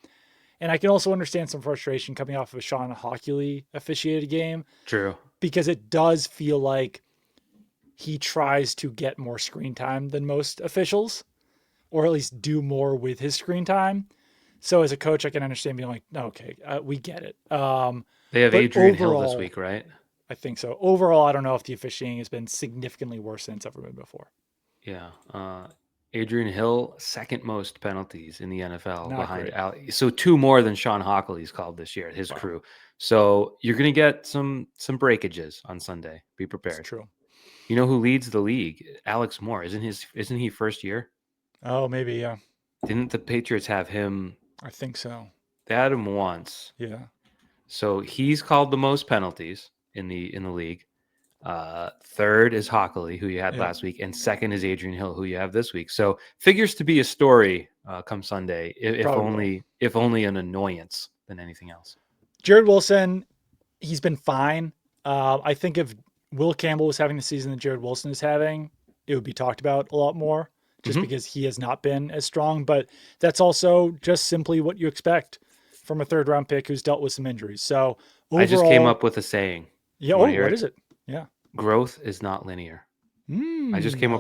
And I can also understand some frustration coming off of a Sean Hockley officiated game True. because it does feel like he tries to get more screen time than most officials, or at least do more with his screen time. So as a coach, I can understand being like, okay, we get it. They have But Adrian Hill this overall, week, right? I think so. Overall, I don't know if the officiating has been significantly worse than it's ever been before. Yeah. Adrian Hill, second most penalties in the NFL Not behind great. Al. So two more than Sean Hockley's called this year, his Wow, crew. So you're gonna get some breakages on Sunday. Be it's prepared. true. You know who leads the league? Alex Moore. Isn't he first year? Oh, maybe, yeah. Didn't the Patriots have him? I think so. They had him once. Yeah. So he's called the most penalties in the league. Third is Hockley, who you had Yeah, last week, and second is Adrian Hill, who you have this week. So figures to be a story come Sunday, if probably will. only an annoyance than anything else. Jared Wilson, he's been fine. I think if Will Campbell was having the season that Jared Wilson is having, it would be talked about a lot more just Mm-hmm. because he has not been as strong. But that's also just simply what you expect from a third round pick who's dealt with some injuries. So I just came overall, up with a saying. yeah. You Oh, want to hear what it? is it? Yeah. Growth is not linear. I like it. I just came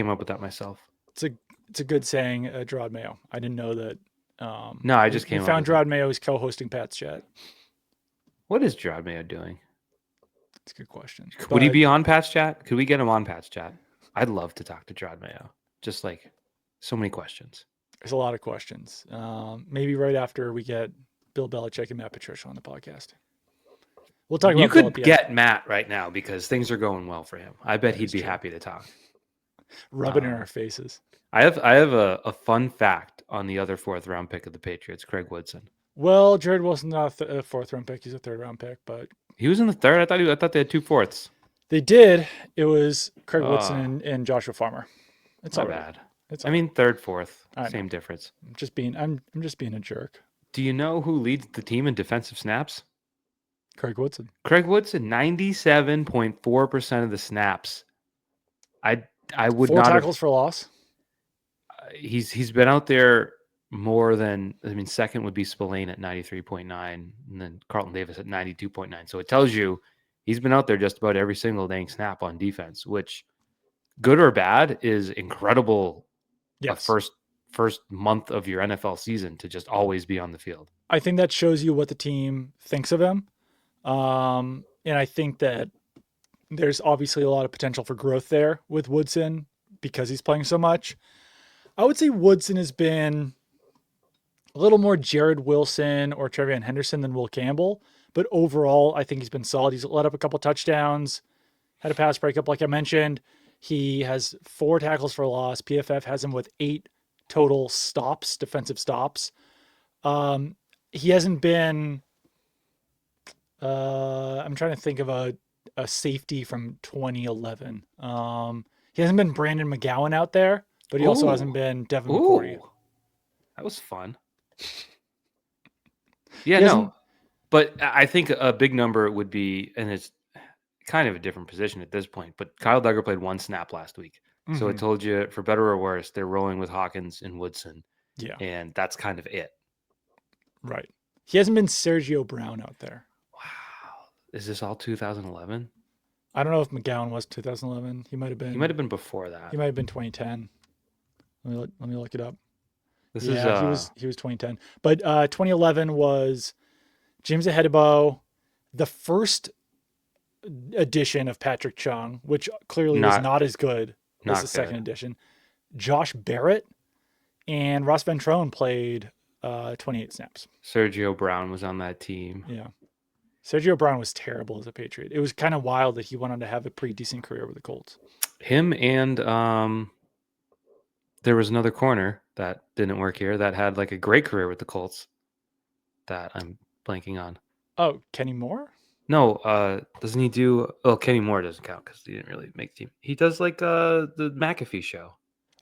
up with that myself. It's a it's a good saying, Gerard Mayo. I didn't know that. No, I We, just we came up found with it. Gerard Mayo is co-hosting Pat's chat. What is Gerard Mayo doing? It's a good question. Would he But be on Pat's chat? Could we get him on Pat's chat? I'd love to talk to Gerard Mayo. Just like so many questions. there's a lot of questions. Maybe right after we get Bill Belichick and Matt Patricia on the podcast. We'll talk You about Bill at could the end. get Matt right now because things are going well for him. I bet That he'd is be true. happy to talk. Rubbing in our faces. I have a fun fact on the other fourth round pick of the Patriots, Craig Woodson. Well, Jared Wilson's not a fourth round pick. He's a third round pick, but He was in the third. I thought they had 2/4. they did. It was Craig Woodson Oh, and Joshua Farmer. It's my all right. bad. It's I all right. mean, third, fourth, I know. same difference. I'm just being a jerk. Do you know who leads the team in defensive snaps? Craig Woodson. Craig Woodson, 97.4% of the snaps. I I would Four not have. tackles for loss. He's been out there more than, I mean, second would be Spillane at 93.9, and then Carlton Davis at 92.9. So it tells you he's been out there just about every single dang snap on defense, which, good or bad, is incredible. A Yes. first month of your NFL season to just always be on the field. I think that shows you what the team thinks of him. And I think that there's obviously a lot of potential for growth there with Woodson because he's playing so much. I would say Woodson has been a little more Jared Wilson or Trevion Henderson than Will Campbell. But overall, I think he's been solid. He's let up a couple touchdowns, had a pass breakup, like I mentioned. He has 4 tackles for loss. PFF has him with 8 total stops, defensive stops. He hasn't been. I'm trying to think of a safety from 2011. He hasn't been Brandon McGowan out there, but he also hasn't been Devin McCourty. Ooh, that was fun. Yeah, He no, hasn't. but I think a big number would be, and it's kind of a different position at this point, but Kyle Duggar played 1 snap last week. So it Mhm. told you, for better or worse, they're rolling with Hawkins and Woodson, Yeah, and that's kind of it. right. He hasn't been Sergio Brown out there. Wow. Is this all 2011? I don't know if McGowan was 2011. He might have He might been. have been before that. He might have been 2010. Let me look it up. This is Yeah, he was 2010. But 2011 was James Ahedibo, the first edition of Patrick Chung, which clearly was not not as good as the not second good. edition. Josh Barrett and Ross Ventrone played 28 snaps. Sergio Brown was on that team. Yeah. Sergio Brown was terrible as a Patriot. It was kind of wild that he went on to have a pretty decent career with the Colts. Him and there was another corner that didn't work here that had like a great career with the Colts that I'm blanking on. Oh, Kenny Moore? No, doesn't he do? Oh, Kenny Moore doesn't count because he didn't really make the team. He does like the McAfee show.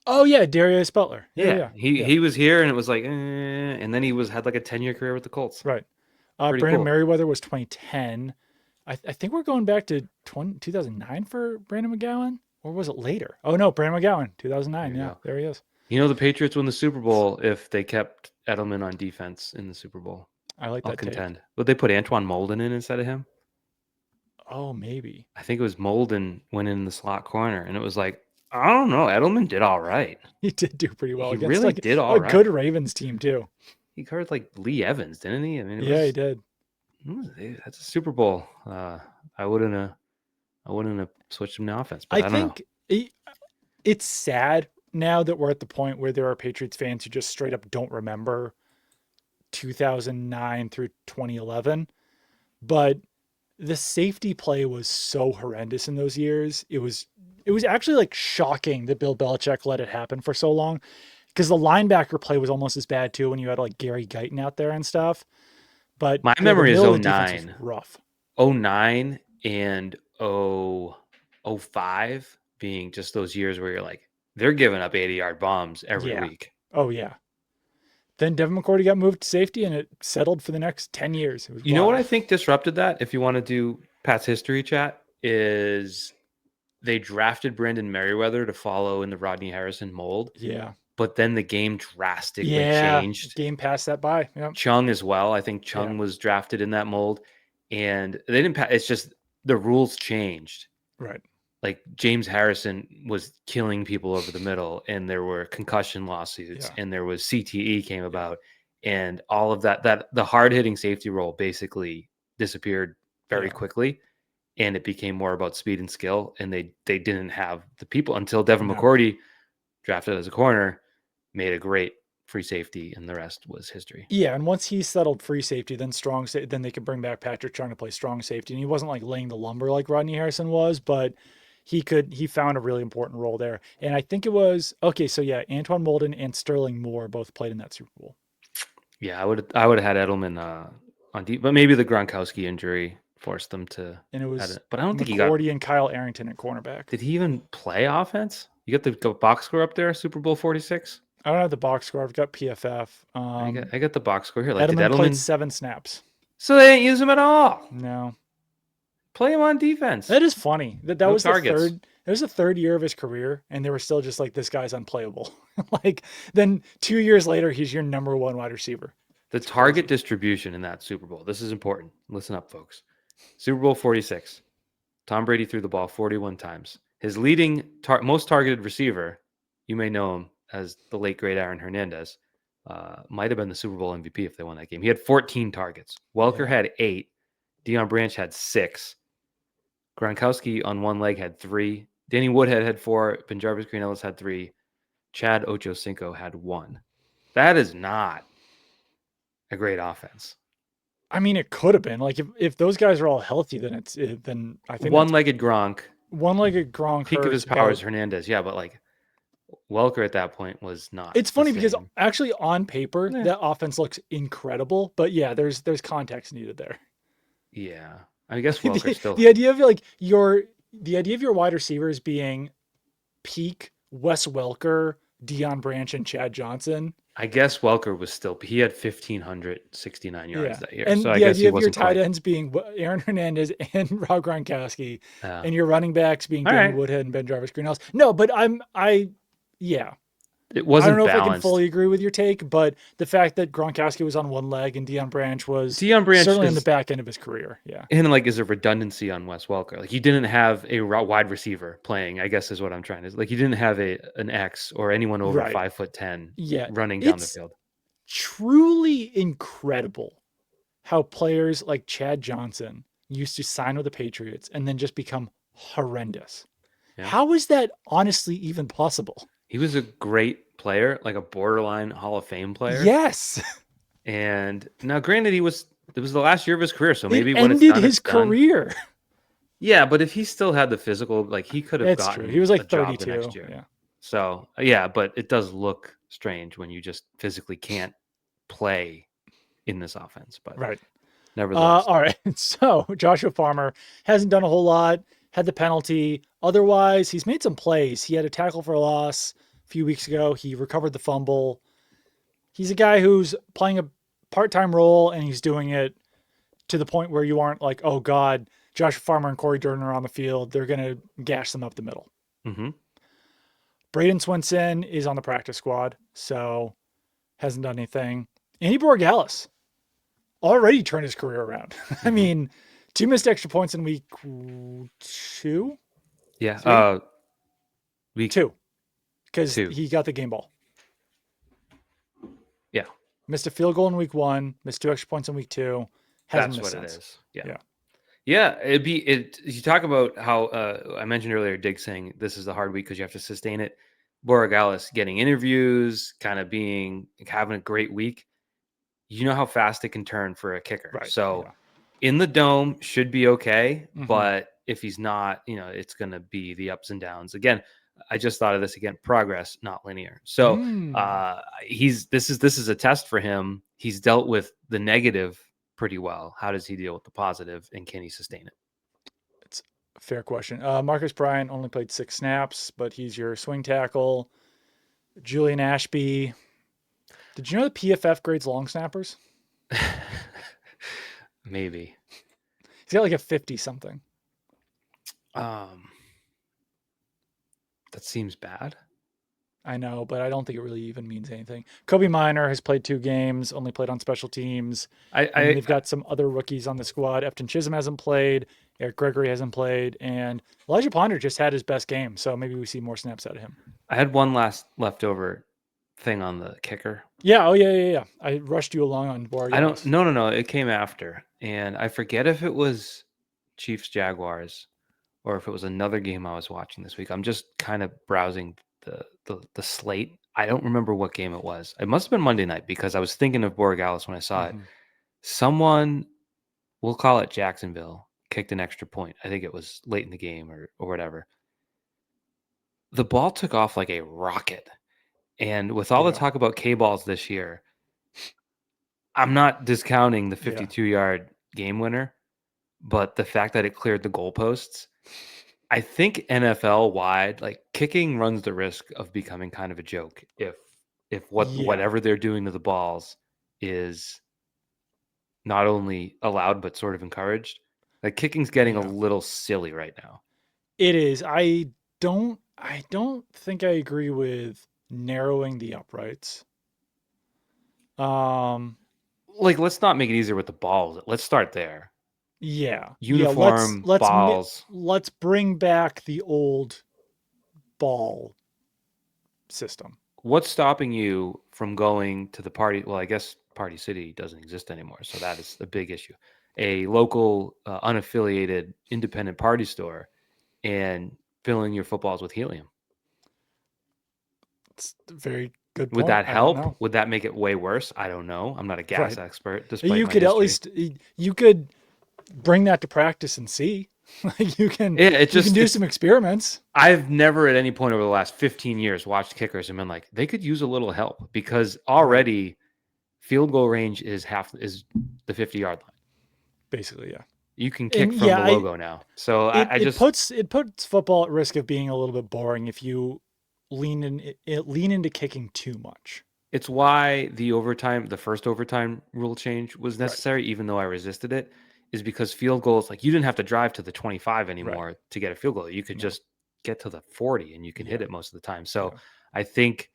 Oh yeah, Darius Butler. Yeah, Yeah. he was here and it was like, and then he had like a 10-year career with the Colts. Right. Pretty Brandon cool. Merriweather was 2010. I think we're going back to 2009 for Brandon McGowan, or was it later? Oh no, Brandon McGowan, 2009. There you Yeah, go. there he is. You know, the Patriots win the Super Bowl if they kept Edelman on defense in the Super Bowl. I like I'll that take. contend. Would they put Antoine Molden in instead of him? Oh, maybe. I think it was Molden went in the slot corner, and it was like, I don't know. Edelman did all right. He did do pretty well He against really like did all a right. good Ravens team too. He covered like Lee Evans, didn't he? I mean, Yeah, he did. That's a Super Bowl. I wouldn't have switched him to offense, but I I don't know. think it's sad now that we're at the point where there are Patriots fans who just straight up don't remember 2009 through 2011. But the safety play was so horrendous in those years. It was actually like shocking that Bill Belichick let it happen for so long, because the linebacker play was almost as bad too when you had like Gary Guyton out there and stuff. But My the memory is middle of the defense was 09. rough. 09 and 05 being just those years where you're like, they're giving up 80-yard bombs every Yeah. week. Oh yeah. Then Devin McCourty got moved to safety, and it settled for the next 10 years. It was You know what wild. I think disrupted that? If you want to do Pat's history chat, is they drafted Brandon Merriweather to follow in the Rodney Harrison mold, Yeah. but then the game drastically Yeah. changed. Game passed that by. Yep. Chung as well. I think Yeah. Chung was drafted in that mold, and they didn't. It's just the rules changed. Right. Like James Harrison was killing people over the middle, and there were concussion lawsuits, Yeah. and there was CTE came about, and all of that. That the hard hitting safety role basically disappeared very Yeah. quickly, and it became more about speed and skill. And they didn't have the people until Devin No. McCourty, drafted as a corner, made a great free safety, and the rest was history. Yeah, and once he settled free safety, then then they could bring back Patrick Chung to play strong safety, and he wasn't like laying the lumber like Rodney Harrison was, but he found a really important role there. And I think it was okay. So yeah, Antoine Molden and Sterling Moore both played in that Super Bowl. Yeah, I would have had Edelman on deep, but maybe the Gronkowski injury forced them to And it add was it. But I don't think he got. McCourty and Kyle Arrington at cornerback. Did he even play offense? You got the box score up there, Super Bowl 46. I don't have the box score. I've got PFF. I got the box score here. Like, did Edelman played Edelman? 7 snaps. So they didn't use him at all. No, Play him on defense. that is funny. That No was targets. the third. It was the third year of his career, and they were still just like, this guy's unplayable. Like then 2 years later, he's your number one wide receiver. The target distribution in that Super Bowl. This is important. Listen up, folks. Super Bowl 46. Tom Brady threw the ball 41 times. His leading most targeted receiver, you may know him as the late great Aaron Hernandez, might have been the Super Bowl MVP if they won that game. He had 14 targets. Welker had 8. Deion Branch had 6. Gronkowski on one leg had 3. Danny Woodhead had 4. Benjarvis Green Ellis had 3. Chad Ochocinco had 1. That is not a great offense. I mean, it could have been like if those guys are all healthy, then I think One-legged Gronk. One-legged Gronk. Peak of his powers, Hernandez. Yeah, but like Welker at that point was not. It's funny because actually on paper that offense looks incredible, but yeah, there's context needed there. Yeah, I guess Welker still. The idea of like the idea of your wide receivers being peak Wes Welker, Deion Branch, and Chad Johnson. I guess Welker was still. He had 1,569 yards that year. And so I the guess idea he of your wasn't tight quite. ends being Aaron Hernandez and Rob Gronkowski, and your running backs being Danny Woodhead and Benjarvis Green Ellis. No, but yeah. It wasn't. I don't know balanced. if I can fully agree with your take, but the fact that Gronkowski was on one leg and Deion Branch certainly in the back end of his career. Yeah. And like is a redundancy on Wes Welker. Like you didn't have a wide receiver playing, I guess is what I'm trying to like you didn't have an X or anyone over 5'10" running down the field. Truly incredible how players like Chad Johnson used to sign with the Patriots and then just become horrendous. Yeah. How is that honestly even possible? He was a great player, like a borderline Hall of Fame player. Yes. And now, granted, it was the last year of his career, so maybe when it's done, his career. Done. Yeah, but if he still had the physical, like he could have gotten. True. He was like 32 next year. Yeah. So yeah, but it does look strange when you just physically can't play in this offense. But nevertheless, all right. So Joshua Farmer hasn't done a whole lot. Had the penalty. Otherwise, he's made some plays. He had a tackle for a loss a few weeks ago. He recovered the fumble. He's a guy who's playing a part-time role, and he's doing it to the point where you aren't like, oh God, Joshua Farmer and Corey Durden are on the field. They're going to gash them up the middle. Mm-hmm. Braden Swinson is on the practice squad, so hasn't done anything. Andy Borregales already turned his career around. Mm-hmm. I mean, 2 missed extra points in week 2. Yeah. Week 2. Because he got the game ball. Yeah. Missed a field goal in week 1, missed 2 extra points in week 2. That's what it is. Yeah. Yeah. You talk about how I mentioned earlier, Diggs saying this is the hard week because you have to sustain it. Borregales getting interviews, kind of having a great week. You know how fast it can turn for a kicker. Right. So in the dome should be okay. Mm-hmm. But if he's not, it's going to be the ups and downs. Again, I just thought of this again, progress, not linear. So this is a test for him. He's dealt with the negative pretty well. How does he deal with the positive, and can he sustain it? It's Fair question. Marcus Bryant only played 6 snaps, but he's your swing tackle. Julian Ashby. Did you know that PFF grades long snappers? Maybe. He's got like a 50 something. Um, that seems bad. I know, but I don't think it really even means anything. Kobe Minor has played 2 games, only played on special teams. I, And then I they've got some other rookies on the squad. Efton Chisholm hasn't played. Eric Gregory hasn't played. And Elijah Ponder just had his best game. So maybe we see more snaps out of him. I had one last leftover thing on the kicker. Yeah. Oh, yeah. I rushed you along on I don't. Borealis. No. It came after, and I forget if it was Chiefs Jaguars or if it was another game I was watching this week. I'm just kind of browsing the slate. I don't remember what game it was. It must have been Monday night because I was thinking of Borealis when I saw it. Mm-hmm. Someone, we'll call it Jacksonville, kicked an extra point. I think it was late in the game or whatever. The ball took off like a rocket. And with all the Yeah. talk about K-balls this year, I'm not discounting the Yeah. 52-yard game winner, but the fact that it cleared the goalposts, I think NFL wide, like kicking runs the risk of becoming kind of a joke if Yeah. whatever they're doing to the balls is not only allowed but sort of encouraged. Like kicking's getting a Yeah. little silly right now. It is. I don't think I agree with narrowing the uprights. Um, Like let's not make it easier with the balls. Let's start there. yeah. Yeah, let's Uniform let's mi- balls. let's bring back the old ball system. What's stopping you from going to the party? Well, I guess Party City doesn't exist anymore, so that is a big issue. A local, unaffiliated, independent party store and filling your footballs with helium. It's a very good Would point. that I don't help? know. Would that make it way worse? I don't know. I'm not a gas Right. expert, despite You my could at history. least you could bring that to practice and see. Like Yeah, it you can just do it's. some experiments. I've never at any point over the last 15 years watched kickers and been like, they could use a little help because Right. already field goal range is the 50-yard line. Basically, yeah. You can kick And from yeah, the I logo now. So it I it just puts football at risk of being a little bit boring if you lean into kicking too much. it's why the first overtime rule change was Right. necessary, even though I resisted it, is because field goals, like you didn't have to drive to the 25 Right. anymore to get a field goal. You could No. just get to the 40 and you can hit Yeah. it most of the time. So Yeah. I think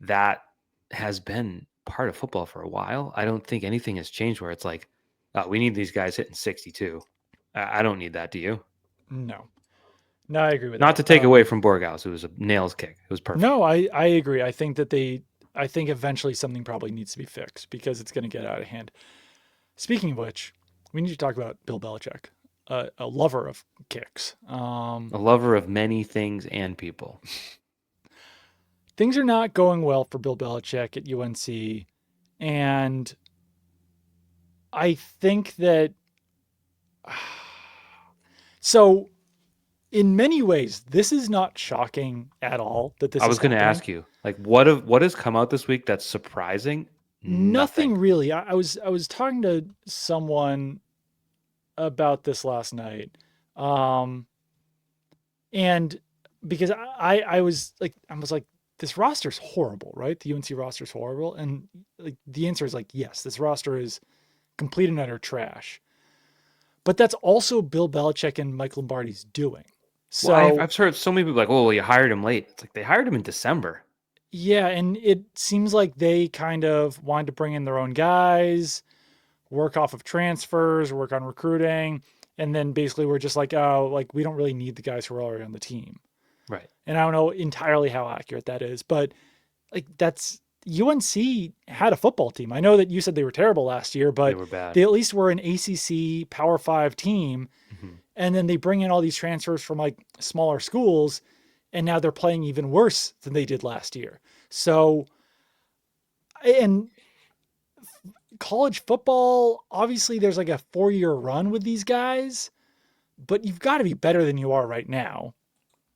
that has been part of football for a while. I don't think anything has changed where it's like, we need these guys hitting 62. I don't need that. Do you? No. No, I agree with Not that. to take away from Borghaus. It was a nails kick. It was perfect. No, I agree. I think eventually something probably needs to be fixed because it's going to get out of hand. Speaking of which, we need to talk about Bill Belichick, a lover of kicks. A lover of many things and people. Things are not going well for Bill Belichick at UNC, and I think that so in many ways this is not shocking at all that this I is was going to happening. ask you, like, what has come out this week that's surprising? Nothing Nothing. really. I was talking to someone about this last night. Um, and because I was like, this roster's horrible, right? The UNC roster's horrible. And like the answer is like, yes, this roster is complete and utter trash. But that's also Bill Belichick and Mike Lombardi's doing. Well, So I've heard so many people like, oh, well, you hired him late. It's like they hired him in December. yeah, and it seems like they kind of wanted to bring in their own guys, work off of transfers, work on recruiting, and then basically we're just like, oh, like we don't really need the guys who are already on the team. Right. And I don't know entirely how accurate that is, but like that's UNC had a football team. I know that you said they were terrible last year, They but were bad. they at least were an ACC Power 5 team. Mhm. And then they bring in all these transfers from like smaller schools, and now they're playing even worse than they did last year. So, and college football, obviously there's like a 4-year run with these guys, but you've got to be better than you are right now.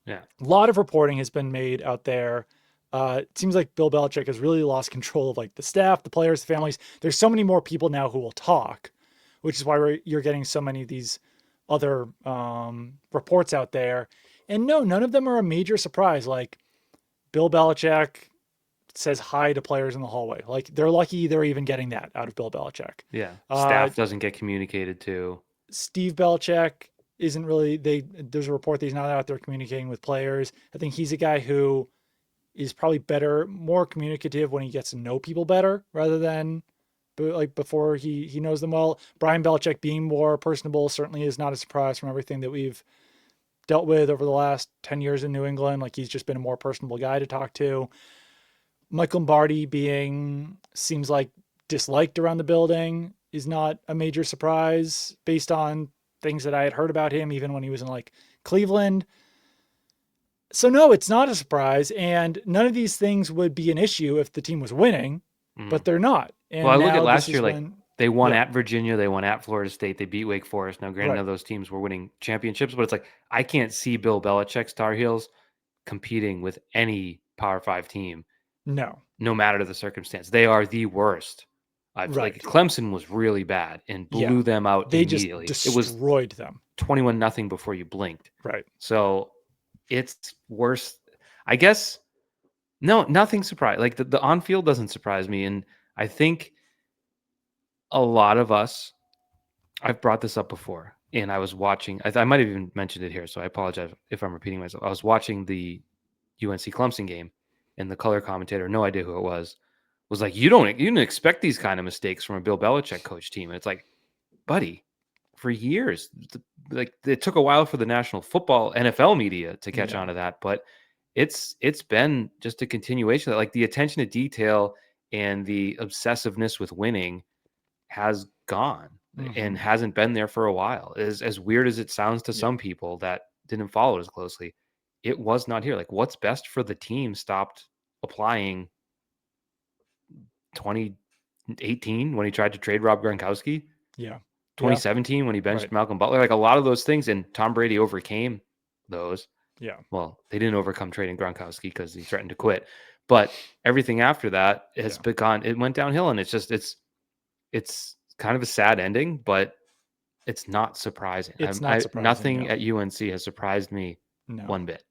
Yeah. A lot of reporting has been made out there. It seems like Bill Belichick has really lost control of like the staff, the players, the families. There's so many more people now who will talk, which is why you're getting so many of these other reports out there. And no, none of them are a major surprise. Like Bill Belichick says hi to players in the hallway. Like they're lucky they're even getting that out of Bill Belichick. Yeah. Uh, Staff doesn't get communicated to. Steve Belichick isn't really they. There's a report that he's not out there communicating with players. I think he's a guy who is probably better, more communicative when he gets to know people better rather than like before he knows them well. Brian Belichick being more personable certainly is not a surprise from everything that we've dealt with over the last 10 years in New England. Like he's just been a more personable guy to talk to. Mike Lombardi being seems like disliked around the building is not a major surprise based on things that I had heard about him even when he was in like Cleveland. So no, it's not a surprise, and none of these things would be an issue if the team was winning, Mm. but they're not. Well, I And look at now this last year, is like when, they won yeah, at Virginia, they won at Florida State, they beat Wake Forest. Now, granted, none right, of those teams were winning championships, but it's like I can't see Bill Belichick's Tar Heels competing with any Power Five team, no, no matter the circumstance. They are the worst. I've like right, Clemson was really bad and yeah, blew them out they just immediately. It was destroyed them, 21-0 before you blinked. right, So it's worse. I guess no, nothing surprised. Like the on field doesn't surprise me. And I think a lot of us, I've brought this up before, and I was watching, I might have even mentioned it here. So I apologize if I'm repeating myself. I was watching the UNC Clemson game, and the color commentator, no idea who it was like, you didn't expect these kind of mistakes from a Bill Belichick coach team. And it's like, buddy, for years, like it took a while for the national football NFL media to catch on yeah, to that, but it's been just a continuation of that. Like the attention to detail and the obsessiveness with winning has gone mm-hmm. and hasn't been there for a while. As weird as it sounds to Yeah, some people that didn't follow it as closely, it was not here. Like what's best for the team stopped applying 2018 when he tried to trade Rob Gronkowski, yeah, yeah, 2017 when he benched right, Malcolm Butler, like a lot of those things, and Tom Brady overcame those. yeah, Well, they didn't overcome trading Gronkowski because he threatened to quit, but everything after that has yeah. begun. It went downhill, and it's kind of a sad ending, but it's not surprising. It's not I surprising, nothing no, at UNC has surprised me no. one bit.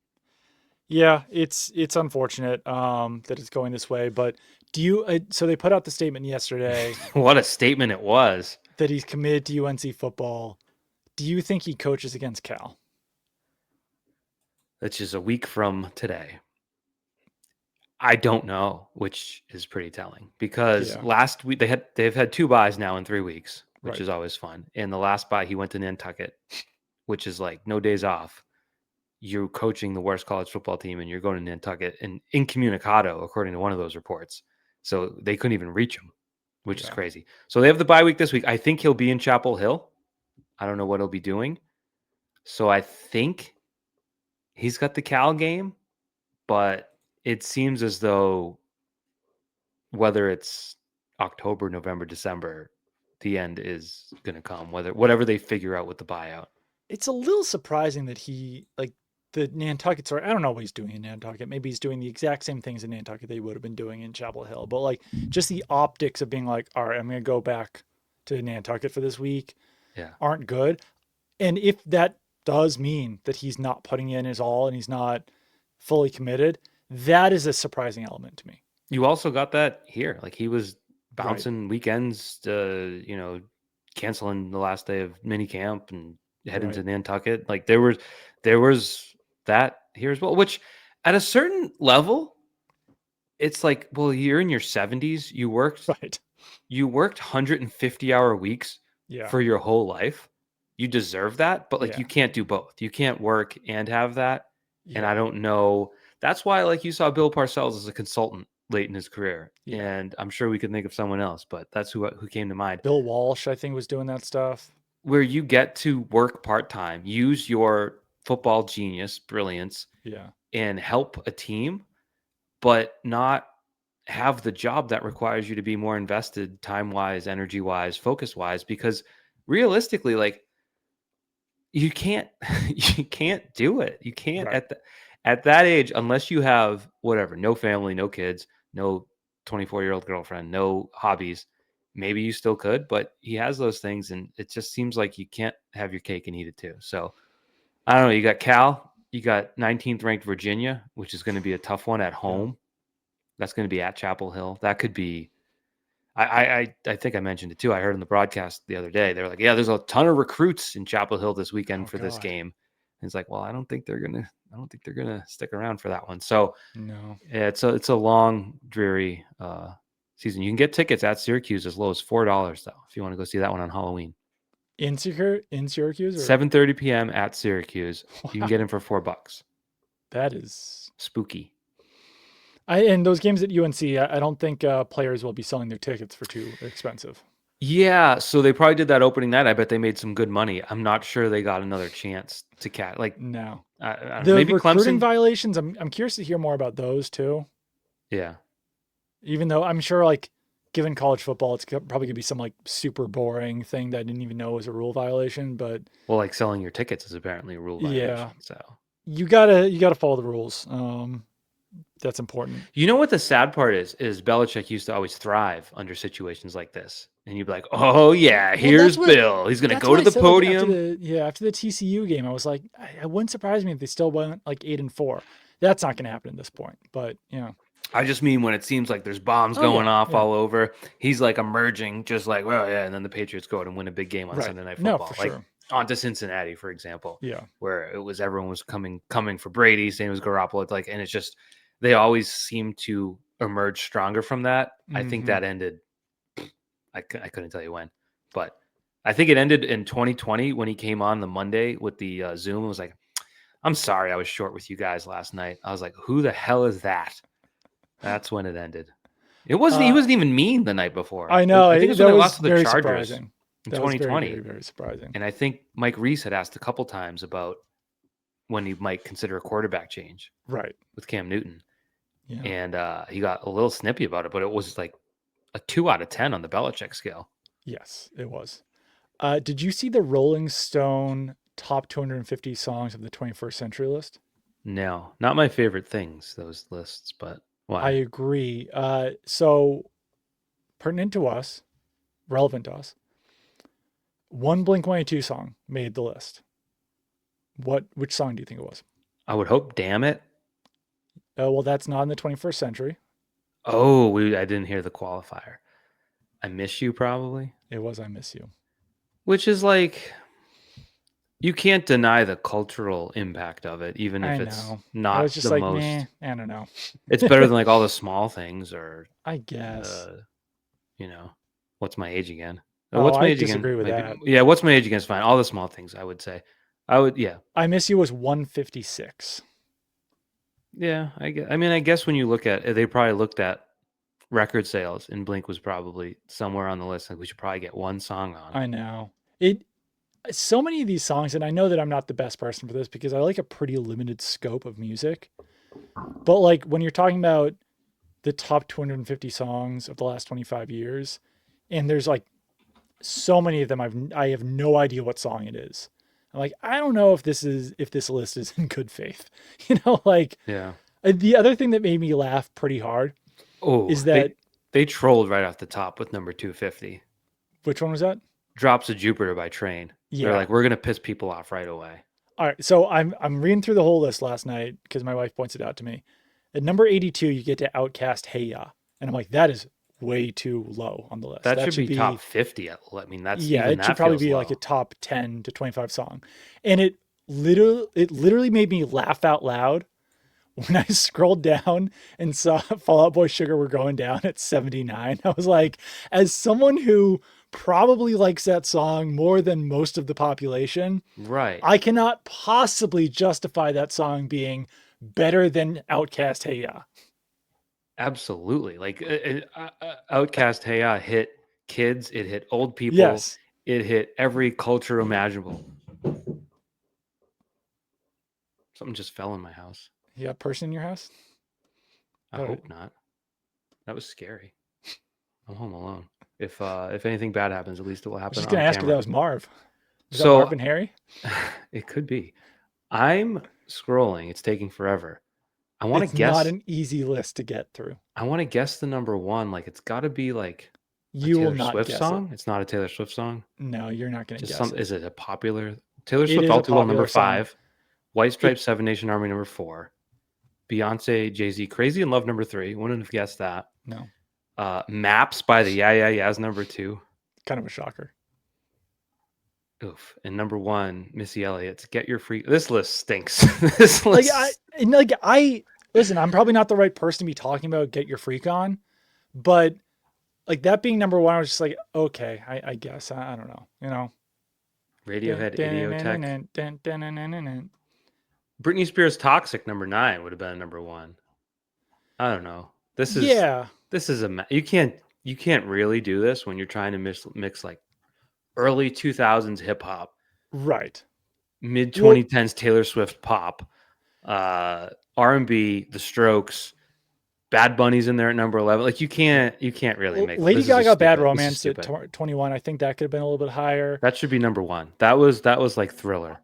Yeah, it's unfortunate that it's going this way, but do you? So they put out the statement yesterday What a statement it was! that he's committed to UNC football. Do you think he coaches against Cal? Which is a week from today. I don't know, which is pretty telling because Yeah, last week they've had two buys now in 3 weeks, which right. is always fun. And the last buy he went to Nantucket, which is like no days off. You're coaching the worst college football team and you're going to Nantucket and incommunicado, according to one of those reports. So they couldn't even reach him, which is Yeah, crazy. So they have the bye week this week. I think he'll be in Chapel Hill. I don't know what he'll be doing. So I think he's got the Cal game, but it seems as though whether it's October, November, December, the end is going to come. Whatever they figure out with the buyout. it's a little surprising that he like the Nantucket story. I don't know what he's doing in Nantucket. Maybe he's doing the exact same things in Nantucket that he would have been doing in Chapel Hill. But like just the optics of being like, all right, I'm gonna go back to Nantucket for this week Yeah. aren't good. And if that does mean that he's not putting in his all and he's not fully committed, that is a surprising element to me. You also got that here. Like he was Right. bouncing weekends, canceling the last day of mini camp and heading to Right. Nantucket. Like there was that here as well, which at a certain level, it's like, well, you're in your 70s. Right. You worked 150-hour weeks Yeah. for your whole life. You deserve that, but like Yeah. you can't do both. You can't work and have that. And I Yeah. don't know. That's why like you saw Bill Parcells as a consultant late in his career. Yeah. And I'm sure we could think of someone else, but that's who came to mind. Bill Walsh, I think, was doing that stuff. Where you get to work part-time, use your football genius, brilliance, Yeah. and help a team, but not have the job that requires you to be more invested time-wise, energy-wise, focus-wise, because realistically, like you can't you can't do it. You can't Right. at that age unless you have whatever, no family, no kids, no 24-year-old girlfriend, no hobbies. maybe you still could, but he has those things, and it just seems like you can't have your cake and eat it too. So I don't know. You got Cal, you got 19th ranked Virginia, which is going to be a tough one at Yeah. home. That's going to be at Chapel Hill. That could be. I think I mentioned it too. I heard on the broadcast the other day. They're like, yeah, there's a ton of recruits in Chapel Hill this weekend Oh for this God. game. And it's like, well, I don't think they're gonna. I don't think they're gonna stick around for that one. So No. yeah, it's a long, dreary season. You can get tickets at Syracuse as low as $4 though, if you want to go see that one on Halloween. In Syracuse or 7:30 p.m. at Syracuse. You can wow. get in for $4. That is Spooky. and those games at UNC, I don't think players will be selling their tickets for too expensive. Yeah, so they probably did that opening night. I bet they made some good money. I'm not sure they got another chance to catch. Like, No. I don't know, The maybe recruiting Clemson. violations, I'm curious to hear more about those too. Yeah, Even though I'm sure like given college football, it's probably gonna be some like super boring thing that I didn't even know was a rule violation. But well, like selling your tickets is apparently a rule yeah, violation. So, you gotta follow the rules. That's important. you know what the sad part is Belichick used to always thrive under situations like this, and you'd be like, "Oh yeah, Well, here's Bill. He's gonna that's go what to I the said. Like after podium." the TCU game, I was like, it wouldn't surprise me if they still went like 8-4. That's not gonna happen at this point. But yeah. I just mean when it seems like there's bombs Oh going yeah, off yeah. all over, he's like emerging, just like, well, yeah, and then the Patriots go out and win a big game on Right. Sunday Night No, for Football, like sure. on to Cincinnati, for example, Yeah. where it was everyone was coming for Brady, same as Garoppolo, it's like, and it's just they always seem to emerge stronger from that. I think Hmm. that ended. I couldn't tell you when, but I think it ended in 2020 when he came on the Monday with the Zoom. And was like, I'm sorry, I was short with you guys last night. I was like, who the hell is that? That's when it ended. It wasn't. He Uh, wasn't even mean the night before. I know I think it was when that they was lost to the very Chargers surprising. in That was very, very, 2020, very surprising. and I think Mike Reese had asked a couple times about when he might consider a quarterback change Right. with Cam Newton, Yeah. and he got a little snippy about it. But it was like a 2 out of 10 on the Belichick scale. Yes, it was. Did you see the Rolling Stone top 250 songs of the 21st century list? No, not my favorite things. Those lists, but I why? agree. So pertinent to us, relevant to us, one Blink 182 song made the list. Which song do you think it was? I would hope. Damn it! Well, that's not in the 21st century. Oh, I didn't hear the qualifier. I miss you probably, It was I Miss You. which is like you can't deny the cultural impact of it, even I if it's know. I was not just the like, meh, most. I don't know. It's better than like all the small things or, I guess. uh, you know, what's my age again? Oh, What's my I age again? disagree with Maybe, that. yeah. What's my age again is fine. All the small things, I would say. I would, yeah, I Miss You was 156. yeah. I mean, I guess when you look at, they probably looked at record sales, and Blink was probably somewhere on the list. Like we should probably get one song on. I know. It so many of these songs, and I know that I'm not the best person for this because I like a pretty limited scope of music. But like when you're talking about the top 250 songs of the last 25 years, and there's like so many of them, I have no idea what song it is. I'm like, I don't know if this list is in good faith. Like Yeah. the other thing that made me laugh pretty hard Oh, is that they trolled right off the top with number 250. which one was that? Drops of Jupiter by Train. They're Yeah. like, we're gonna piss people off right away. All right. So I'm reading through the whole list last night because my wife points it out to me. At number 82, you get to Outcast Hey Ya. And I'm like, that is way too low on the list. That That should should be top be, 50. I mean, that's yeah, even it should that probably feels be like a low. top 10 to 25 song. And it literally made me laugh out loud when I scrolled down and saw Fall Out Boy Sugar We're Going Down at 79. I was like, as someone who probably likes that song more than most of the population, Right. I cannot possibly justify that song being better than Outcast Hey Ya. Absolutely. Like Outcast Hey Ya hit kids, it hit old people, Yes. it hit every culture imaginable. Something just fell in my house. You got a person in your house? I All right. hope not. That was scary. I'm home alone. If anything bad happens, at least it will I was happen just going on to ask if that camera. was Marv. Is that So Marvin Harry? it could be. I'm scrolling. It's taking forever. I want to It's not guess. an easy list to get through. I want to guess the number one. Like it's got to be like A You will Taylor not Swift guess it. song? It's not a Taylor Swift song. No, you're not going to Just guess some. it. Is it a popular Taylor It Swift? is All a Too Well number popular song. 5. White It Stripes, Seven Nation Army number 4. Beyonce, Jay-Z, Crazy in Love number 3. Wouldn't have guessed that. no, Maps by the Yeah Yeah Yeahs number 2. kind of a shocker. Oof. And number 1, Missy Elliott's Get Your Free. This list stinks. This Like I list. and like I listen, I'm probably not the right person to be talking about Get Your Freak On, but like that being number one, I was just like, okay, I guess. I don't know. You know. Radiohead, Idiotech. Britney Spears, Toxic number 9 would have been number 1. I don't know. Yeah, This is you can't really do this when you're trying to mix like early 2000s hip hop, right. mid Well, 2010s Taylor Swift pop, R&B, The Strokes, Bad Bunny's in there at number 11. Like you can't really make Lady this is just Gaga, Bad stupid. This is Romance at stupid. 21. I think that could have been a little bit higher. That should be number 1. That was like Thriller.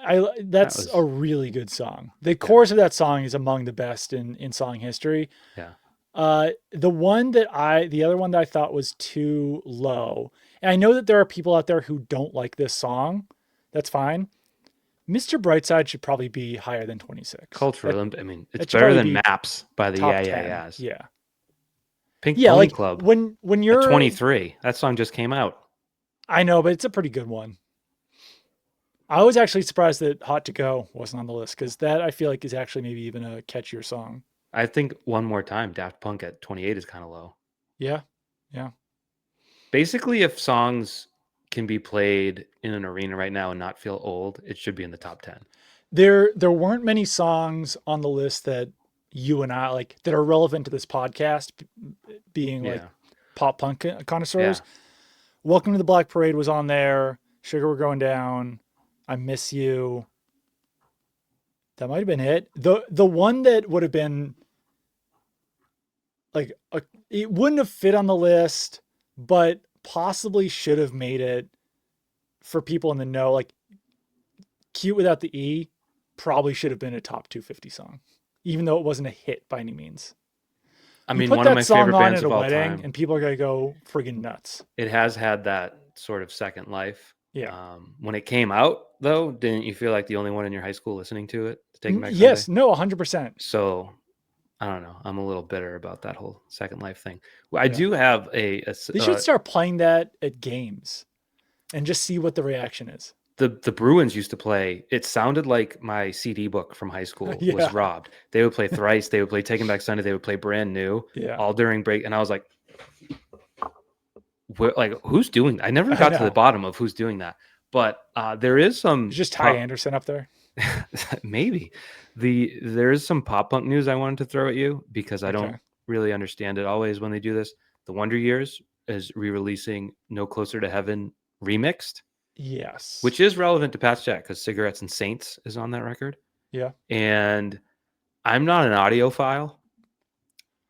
That That's a was really good song. The yeah. chorus of that song is among the best in song history. Yeah. The other one that I thought was too low, and I know that there are people out there who don't like this song. That's fine. Mr. Brightside should probably be higher than 26. Cultural. I mean, it's That should better probably than be Maps by the top Yeah Yeah 10. Yeahs. Yeah. Pink Yeah, Pony like Club when at you're 23. That song just came out. I know, but it's a pretty good one. I was actually surprised that Hot to Go wasn't on the list because that I feel like is actually maybe even a catchier song. I think One More Time, Daft Punk at 28 is kind of low. Yeah. Yeah. Basically, if songs can be played in an arena right now and not feel old, it should be in the top 10. There weren't many songs on the list that you and I like that are relevant to this podcast being like Yeah. pop punk connoisseurs. Yeah. Welcome to the Black Parade was on there. Sugar We're Going Down. I Miss You. That might have been it. The one that would have been like it wouldn't have fit on the list, but possibly should have made it for people in the know. Like Cute Without the E probably should have been a top 250 song, even though it wasn't a hit by any means. I You mean, put one of that my song favorite on bands at a of all wedding, time. and people are gonna go friggin' nuts. It has had that sort of second life. Yeah. When it came out, though, didn't you feel like the only one in your high school listening to it to Taking Back Yes. Sunday? No. 100%. So I don't know. I'm a little bitter about that whole second life thing. Well, I Yeah. do have They should start playing that at games, and just see what the reaction is. the Bruins used to play. It sounded like my CD book from high school Yeah. was robbed. They would play Thrice. They would play Taking Back Sunday. They would play Brand New. Yeah. All during break, and I was like, who's doing that? I never I got to know. the bottom of who's doing that. But there is some Is just Ty Anderson up there? maybe there is some pop punk news I wanted to throw at you because I Okay. don't really understand it always when they do this. The Wonder Years is re-releasing No Closer to Heaven remixed, Yes. which is relevant to Pat's Chat because Cigarettes and Saints is on that record. Yeah. And I'm not an audiophile.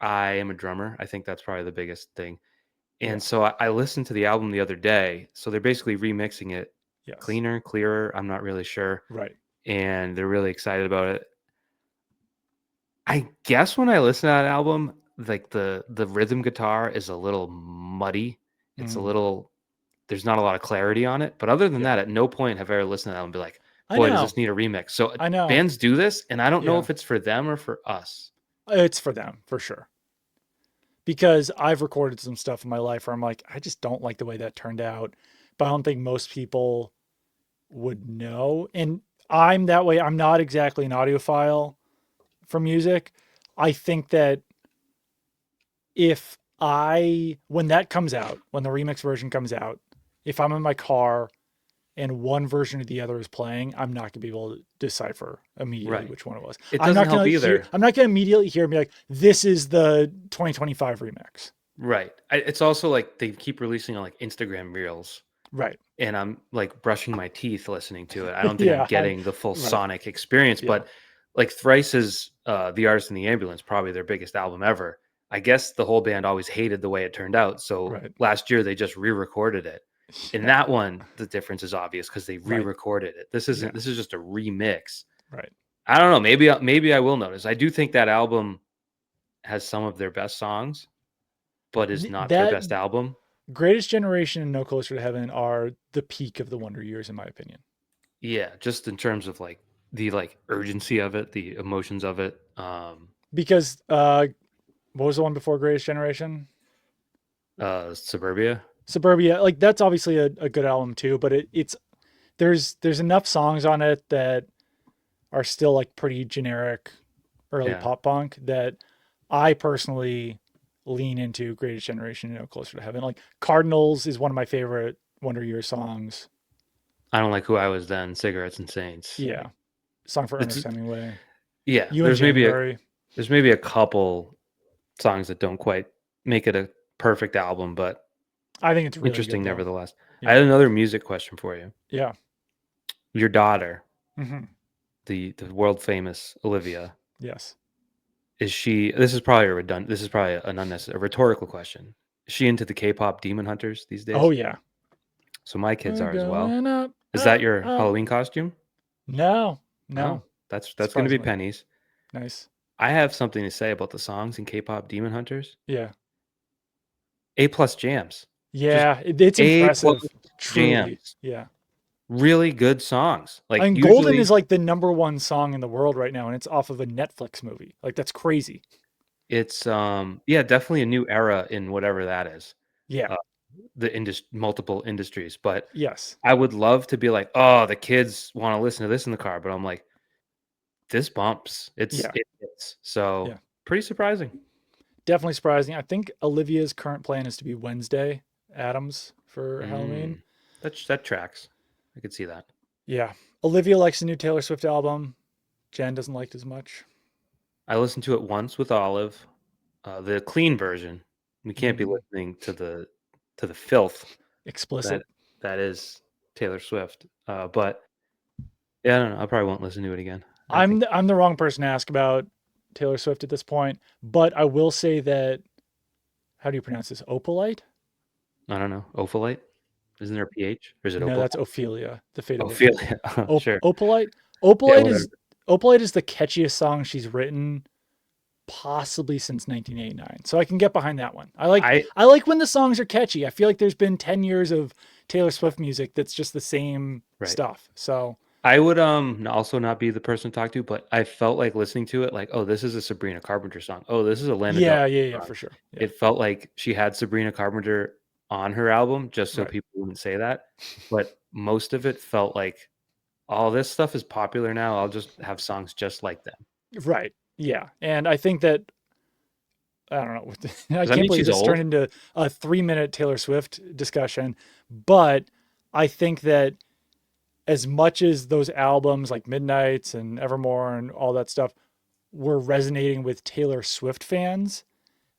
I am a drummer. I think that's probably the biggest thing. And Yeah. so I listened to the album the other day. So they're basically remixing it Yes. cleaner, clearer. I'm not really sure. Right. And they're really excited about it. I guess when I listen to that album, like the rhythm guitar is a little muddy. It's a little there's not a lot of clarity on it. But other than that, at no point have I ever listened to that and be like, boy, does this need a remix. So I know. bands do this, and I don't know Yeah. if it's for them or for us. It's for them for sure. Because I've recorded some stuff in my life where I'm like, I just don't like the way that turned out. But I don't think most people would know. And I'm that way. I'm not exactly an audiophile for music. I think that when that comes out, when the remix version comes out, if I'm in my car and one version or the other is playing, I'm not gonna be able to decipher immediately Right. which one it was. It I'm doesn't not help gonna either. I'm not gonna immediately hear and be like, this is the 2025 remix. Right. It's also like they keep releasing on like Instagram Reels. Right. And I'm like brushing my teeth listening to it. I don't think Yeah, I'm getting the full right. sonic experience, Yeah. but like Thrice's The Artist in the Ambulance, probably their biggest album ever. I guess the whole band always hated the way it turned out. So Right. last year they just re-recorded it. In Yeah. that one, the difference is obvious because they Right. re-recorded it. This isn't. Yeah. This is just a remix. Right. I don't know. Maybe I will notice. I do think that album has some of their best songs, but is not their best album. Greatest Generation and No Closer to Heaven are the peak of the Wonder Years, in my opinion. Yeah, just in terms of like the like urgency of it, the emotions of it. Because what was the one before Greatest Generation? Suburbia. Suburbia. Like that's obviously a good album too, but it's there's enough songs on it that are still like pretty generic early Yeah, pop punk that I personally lean into Greatest Generation, Closer to Heaven. Like Cardinals is one of my favorite Wonder Years songs. I don't like who I was then. Cigarettes and Saints. Yeah. Song for It's Ernest Hemingway. yeah. You in January. There's maybe a couple songs that don't quite make it a perfect album, but I think it's really good interesting though. nevertheless. I Yeah. had another music question for you. Yeah. Your daughter, Hmm. the world famous Olivia, Yes. is she? This is probably a redundant. This is probably an unnecessary, a rhetorical question. Is she into the K-pop Demon Hunters these Oh days? yeah. So my kids We're are as well. going up, Is that up, your up. Halloween costume? No. Oh, No. that's going to be Surprisingly. pennies. Nice. I have something to say about the songs in K-pop Demon Hunters. Yeah. A plus jams, just Yeah. It's A plus impressive. Truly. jams. Yeah. Really good songs. I Like mean, Golden is usually like the number one song in the world right now, and it's off of a Netflix movie. Like that's crazy. it's yeah, definitely a new era in whatever that is. Yeah. Uh, multiple industries, but Yes. I would love to be like, "Oh, the kids want to listen to this in the car," but I'm like, "This bumps." Yeah. It hits. So, Yeah. pretty surprising. Definitely surprising. I think Olivia's current plan is to be Wednesday Adams for Halloween. Mm, that tracks. I could see that. Yeah. Olivia likes the new Taylor Swift album. Jen doesn't like it as much. I listened to it once with Olive, the clean version. We can't be Mm, listening to the filth that explicit. that is Taylor Swift. But yeah, I don't know. I probably won't listen to it again. I think I'm the wrong person to ask about Taylor Swift at this point, but I will say that how do you pronounce this? Opalite? I don't know. Opalite? Isn't there a PH? Or is it No, that's Opal? Ophelia, the fate of Ophelia. Ophelia. Sure. Opalite. Yeah, Opalite whatever. is Opalite is the catchiest song she's written possibly since 1989. So I can get behind that one. I I like when the songs are catchy. I feel like there's been 10 years of Taylor Swift music that's just the same right. stuff. So, I would also not be the person to talk to, but I felt like listening to it like, oh, this is a Sabrina Carpenter song. Oh, this is a Lana Del yeah, Rey yeah, yeah, song. for sure. Yeah. It felt like she had Sabrina Carpenter on her album just so Right. people wouldn't say that. But most of it felt like all this stuff is popular now. I'll just have songs just like them. Right. Yeah. And I think that I don't know. I Does that can't mean believe she's this turned old? into a 3 minute Taylor Swift discussion. But I think that as much as those albums like Midnights and Evermore and all that stuff were resonating with Taylor Swift fans,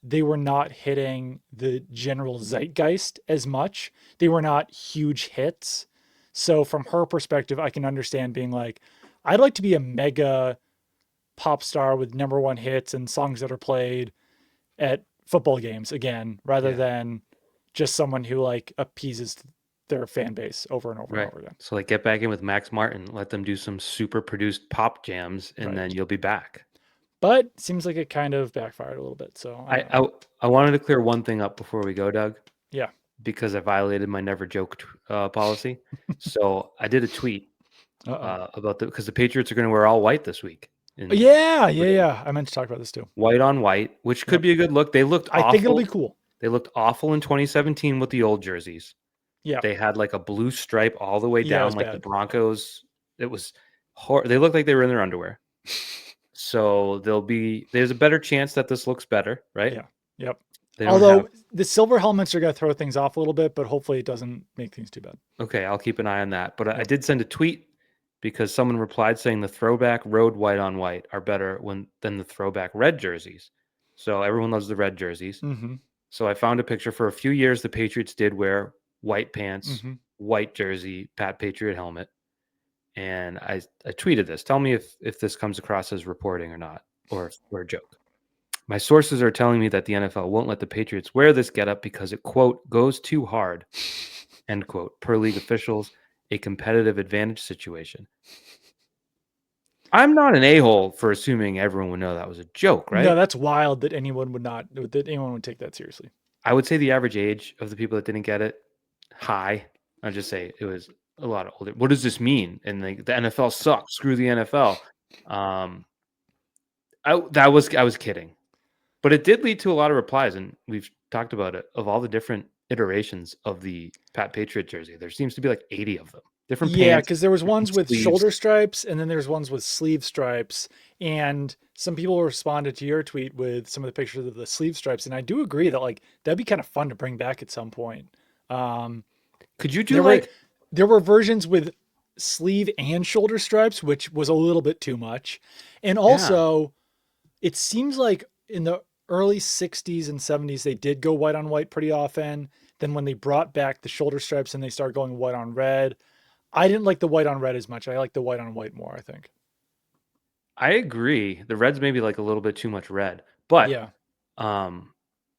they were not hitting the general zeitgeist as much. They were not huge hits. So, from her perspective, I can understand being like, I'd like to be a mega pop star with number one hits and songs that are played at football games again, rather Yeah. than just someone who like appeases their fan base over and over and Right. over again. So like get back in with Max Martin, let them do some super produced pop jams, and then Right. you'll be back. But seems like it kind of backfired a little bit. So I I don't know. I, I wanted to clear one thing up before we go, Doug, Yeah. because I violated my never joke policy. So I did a tweet Uh oh. about because the Patriots are going to wear all white this week in Yeah. the Yeah. game. Yeah. I meant to talk about this too. White on white, which could Yep. be a good look. They looked I think it'll be awful. cool. They looked awful in 2017 with the old jerseys. Yeah. They had like a blue stripe all the way Yeah. It down, was like the bad. Broncos. It was they looked like they were in their underwear. So there's a better chance that this looks better, right? Yeah. Yep. They don't have Although the silver helmets are going to throw things off a little bit, but hopefully it doesn't make things too bad. okay, I'll keep an eye on that. But I Yep. did send a tweet because someone replied saying the throwback road white on white are better than the throwback red jerseys. So everyone loves the red jerseys. Mm-hmm. So I found a picture. For a few years, the Patriots did wear white pants, Mm-hmm. white jersey, Pat Patriot helmet. And I tweeted this. Tell me if this comes across as reporting or not, or if we're a joke. My sources are telling me that the NFL won't let the Patriots wear this getup because it, quote, goes too hard, end quote, per league officials, a competitive advantage situation. I'm not an a-hole for assuming everyone would know that was a joke, No, right? that's wild that anyone would take that seriously. I would say the average age of the people that didn't get it, high. I'd just say it was a lot older. What does this mean? And the NFL sucks. Screw the NFL. Um, I was kidding, but it did lead to a lot of replies, and we've talked about it of all the different iterations of the Pat Patriot jersey. There seems to be like 80 of them, different Yeah, pants, because there was different ones with sleeves. shoulder stripes, and then there's ones with sleeve stripes. And some people responded to your tweet with some of the pictures of the sleeve stripes, and I do agree that like that'd be kind of fun to bring back at some point. Um, Could you do there were like there were versions with sleeve and shoulder stripes, which was a little bit too much. And yeah? also, it seems like in the early 60s and 70s they did go white on white pretty often. Then when they brought back the shoulder stripes and they started going white on red, I didn't like the white on red as much. I like the white on white more, I think. I agree. The red's maybe like a little bit too much red, but Yeah. um,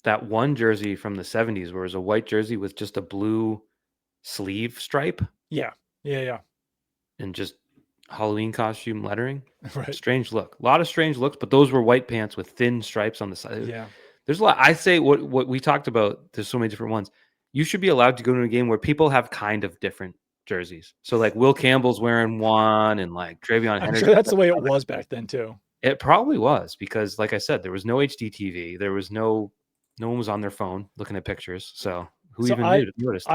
that one jersey from the 70s where it was a white jersey with just a blue sleeve stripe Yeah. Yeah, yeah. and just Halloween costume lettering. Right. Strange look. A lot of strange looks, but those were white pants with thin stripes on the side. Yeah. There's a lot. I say what we talked about, there's so many different ones. You should be allowed to go to a game where people have kind of different jerseys. So like Will Campbell's wearing one and like Travion I'm Henderson. sure that's the way it was back then too. It probably was because, like I said, there was no HDTV. There was no one was on their phone looking at pictures. So who So even I knew noticed?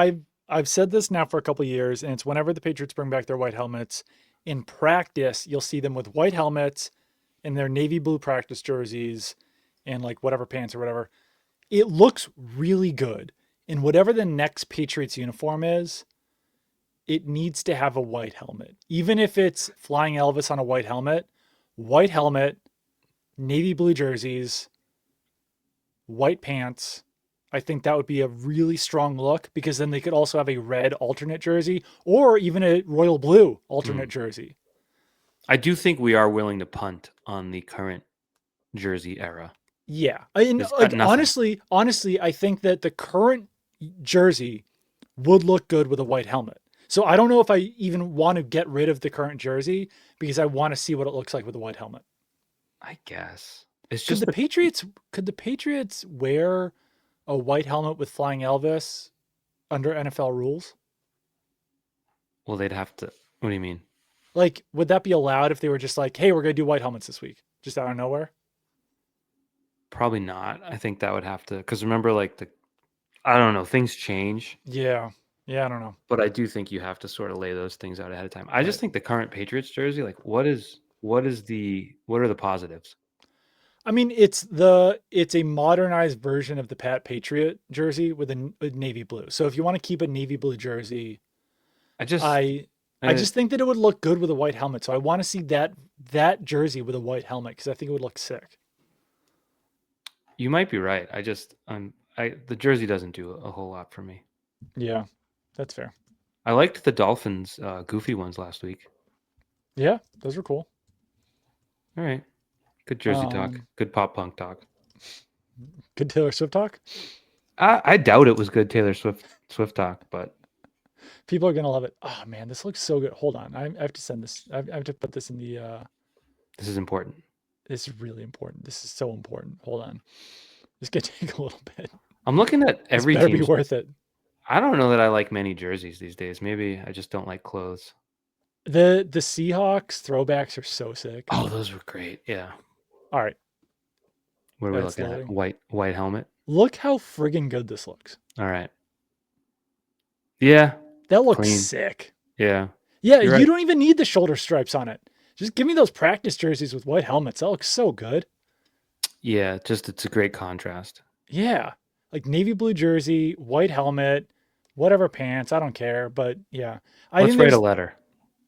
I've said this now for a couple of years, and it's whenever the Patriots bring back their white helmets, in practice, you'll see them with white helmets and their navy blue practice jerseys and like whatever pants or whatever. It looks really good. And whatever the next Patriots uniform is, it needs to have a white helmet. Even if it's Flying Elvis on a white helmet, navy blue jerseys, white pants. I think that would be a really strong look because then they could also have a red alternate jersey or even a royal blue alternate Mm. jersey. I do think we are willing to punt on the current jersey era. Yeah. And It's got like nothing. honestly, I think that the current jersey would look good with a white helmet. So I don't know if I even want to get rid of the current jersey because I want to see what it looks like with a white helmet. I guess it's Could just the the Patriots could the Patriots wear a white helmet with Flying Elvis under NFL rules? well, they'd have to. What do you mean? Like, would that be allowed if they were just like, hey, we're gonna do white helmets this week, just out of nowhere? Probably not. I think that would have to because remember, like the I don't know, things change, Yeah, yeah, I don't know. but I do think you have to sort of lay those things out ahead of time. I just Right. think the current Patriots jersey, like, what are the positives? I mean, it's a modernized version of the Pat Patriot jersey with a navy blue. So if you want to keep a navy blue jersey, I just I I uh, just think that it would look good with a white helmet. So I want to see that jersey with a white helmet because I think it would look sick. you might be right. I the jersey doesn't do a whole lot for me. Yeah, that's fair. I liked the Dolphins goofy ones last week. Yeah, those are cool. All right, good jersey talk, Um, good pop punk talk. good Taylor Swift talk. I doubt it was good Taylor Swift talk, but People are gonna love it. Oh man, this looks so good. Hold on, I have to send this. I have to put this in the. this is important. This is really important. This is so important. Hold on. This could take a little bit. I'm looking at This every better be team's. worth it. I don't know that I like many jerseys these days. Maybe I just don't like clothes. The Seahawks throwbacks are so sick. Oh, those were great. Yeah. All right, What are we that's looking at? loading. White helmet. Look how friggin' good this looks. All right. Yeah. That looks Clean. sick. Yeah. Yeah, You're you right. don't even need the shoulder stripes on it. Just give me those practice jerseys with white helmets. That looks so good. Yeah. Just it's a great contrast. Yeah. Like navy blue jersey, white helmet, whatever pants. I don't care. But yeah. I Let's think write a there's letter.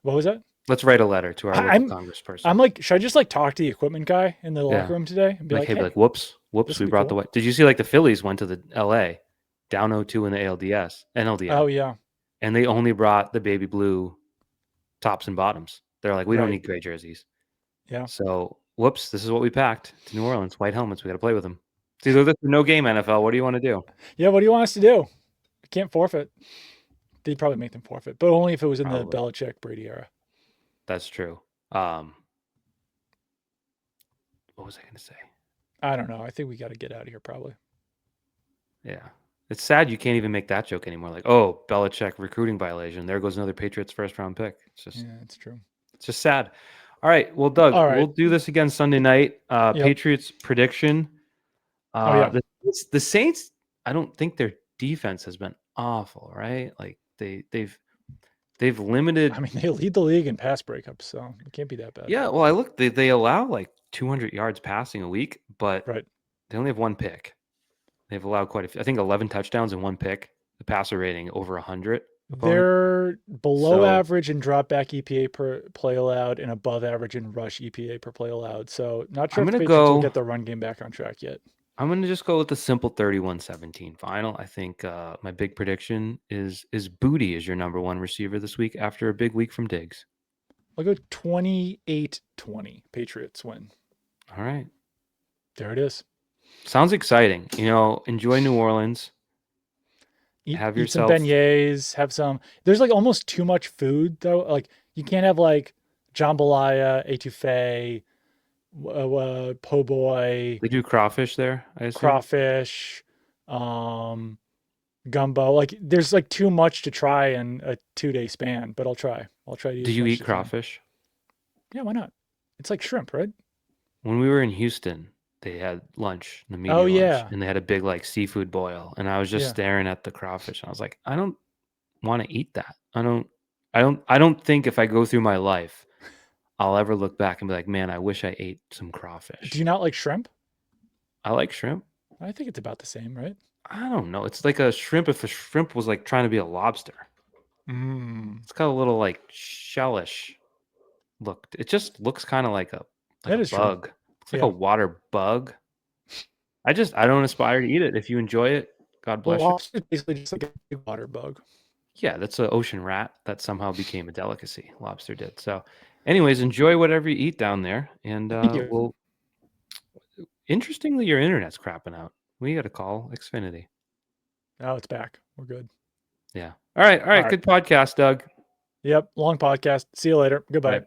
what was that? Let's write a letter to our I, local I'm congressperson. I'm like, should I just like talk to the equipment guy in the Yeah. locker room today and be like, Hey, be hey, like, whoops, this whoops, would we be brought the cool? white. Did you see like the Phillies went to the LA down 0-2 in the NLDS, Oh yeah. and they only brought the baby blue tops and bottoms. They're like, we don't Right. need gray jerseys. Yeah. So, whoops, this is what we packed to New Orleans. White helmets. We got to play with them. It's either this or no game, NFL. What do you want to do? Yeah. What do you want us to do? We can't forfeit. They'd probably make them forfeit, but only if it was in the Probably. Belichick Brady era. That's true. What was I going to say? I don't know. I think we got to get out of here probably. Yeah. It's sad you can't even make that joke anymore. Like, oh, Belichick recruiting violation. There goes another Patriots first round pick. Yeah, it's true. It's just sad. All right. Well, Doug, All we'll right. do this again Sunday night. Yep. Patriots prediction. Oh yeah. The Saints, I don't think their defense has been awful, right? Like they've I limited. mean, they lead the league in pass breakups, so it can't be that bad. Yeah, well, I looked. They allow like 200 yards passing a week, but Right. they only have one pick. They've allowed quite a few. I think 11 touchdowns and one pick. The passer rating over 100 opponent. They're below So average in dropback EPA per play allowed and above average in rush EPA per play allowed. So not sure I'm if the gonna Patriots will go. get the run game back on track yet. I'm gonna just go with the simple 31-17 final. I think my big prediction is Booty is your number one receiver this week after a big week from Diggs. I'll go 28-20. Patriots win. All right, There it is. sounds exciting. Enjoy New Orleans. Have Eat some yourself. beignets, have some. There's like almost too much food though. Like you can't have like jambalaya, etouffee, po' boy, They do crawfish there, I assume. crawfish, um, gumbo. Like there's like too much to try in a 2 day span, but I'll try. I'll try to eat Do as you much eat as I can. crawfish? Yeah, why not? It's like shrimp, right? When we were in Houston, they had lunch, the Oh media lunch, yeah, and they had a big like seafood boil, and I was just yeah. staring at the crawfish, and I was like, I don't want to eat that. I don't think if I go through my life, I'll ever look back and be like, man, I wish I ate some Do you crawfish. not like shrimp? I like shrimp. I think it's about the same, right? I don't know. It's like a shrimp if a shrimp was like trying to be a lobster. Mm, It's got a little like shellish look. It just looks kind of like a that is true. bug. It's like a Yeah. water bug. I don't aspire to eat it. If you enjoy it, God Well, bless you. lobster is basically just like a big water bug. Yeah, that's an ocean rat that somehow became a delicacy. Lobster did. So, anyways, enjoy whatever you eat down there, and Thank you. we'll. Interestingly, your internet's crapping out. We got to call Xfinity. Oh, it's back. We're good. Yeah. All right. All All right. right. Good podcast, Doug. Yep. Long podcast. See you later. All Goodbye. right.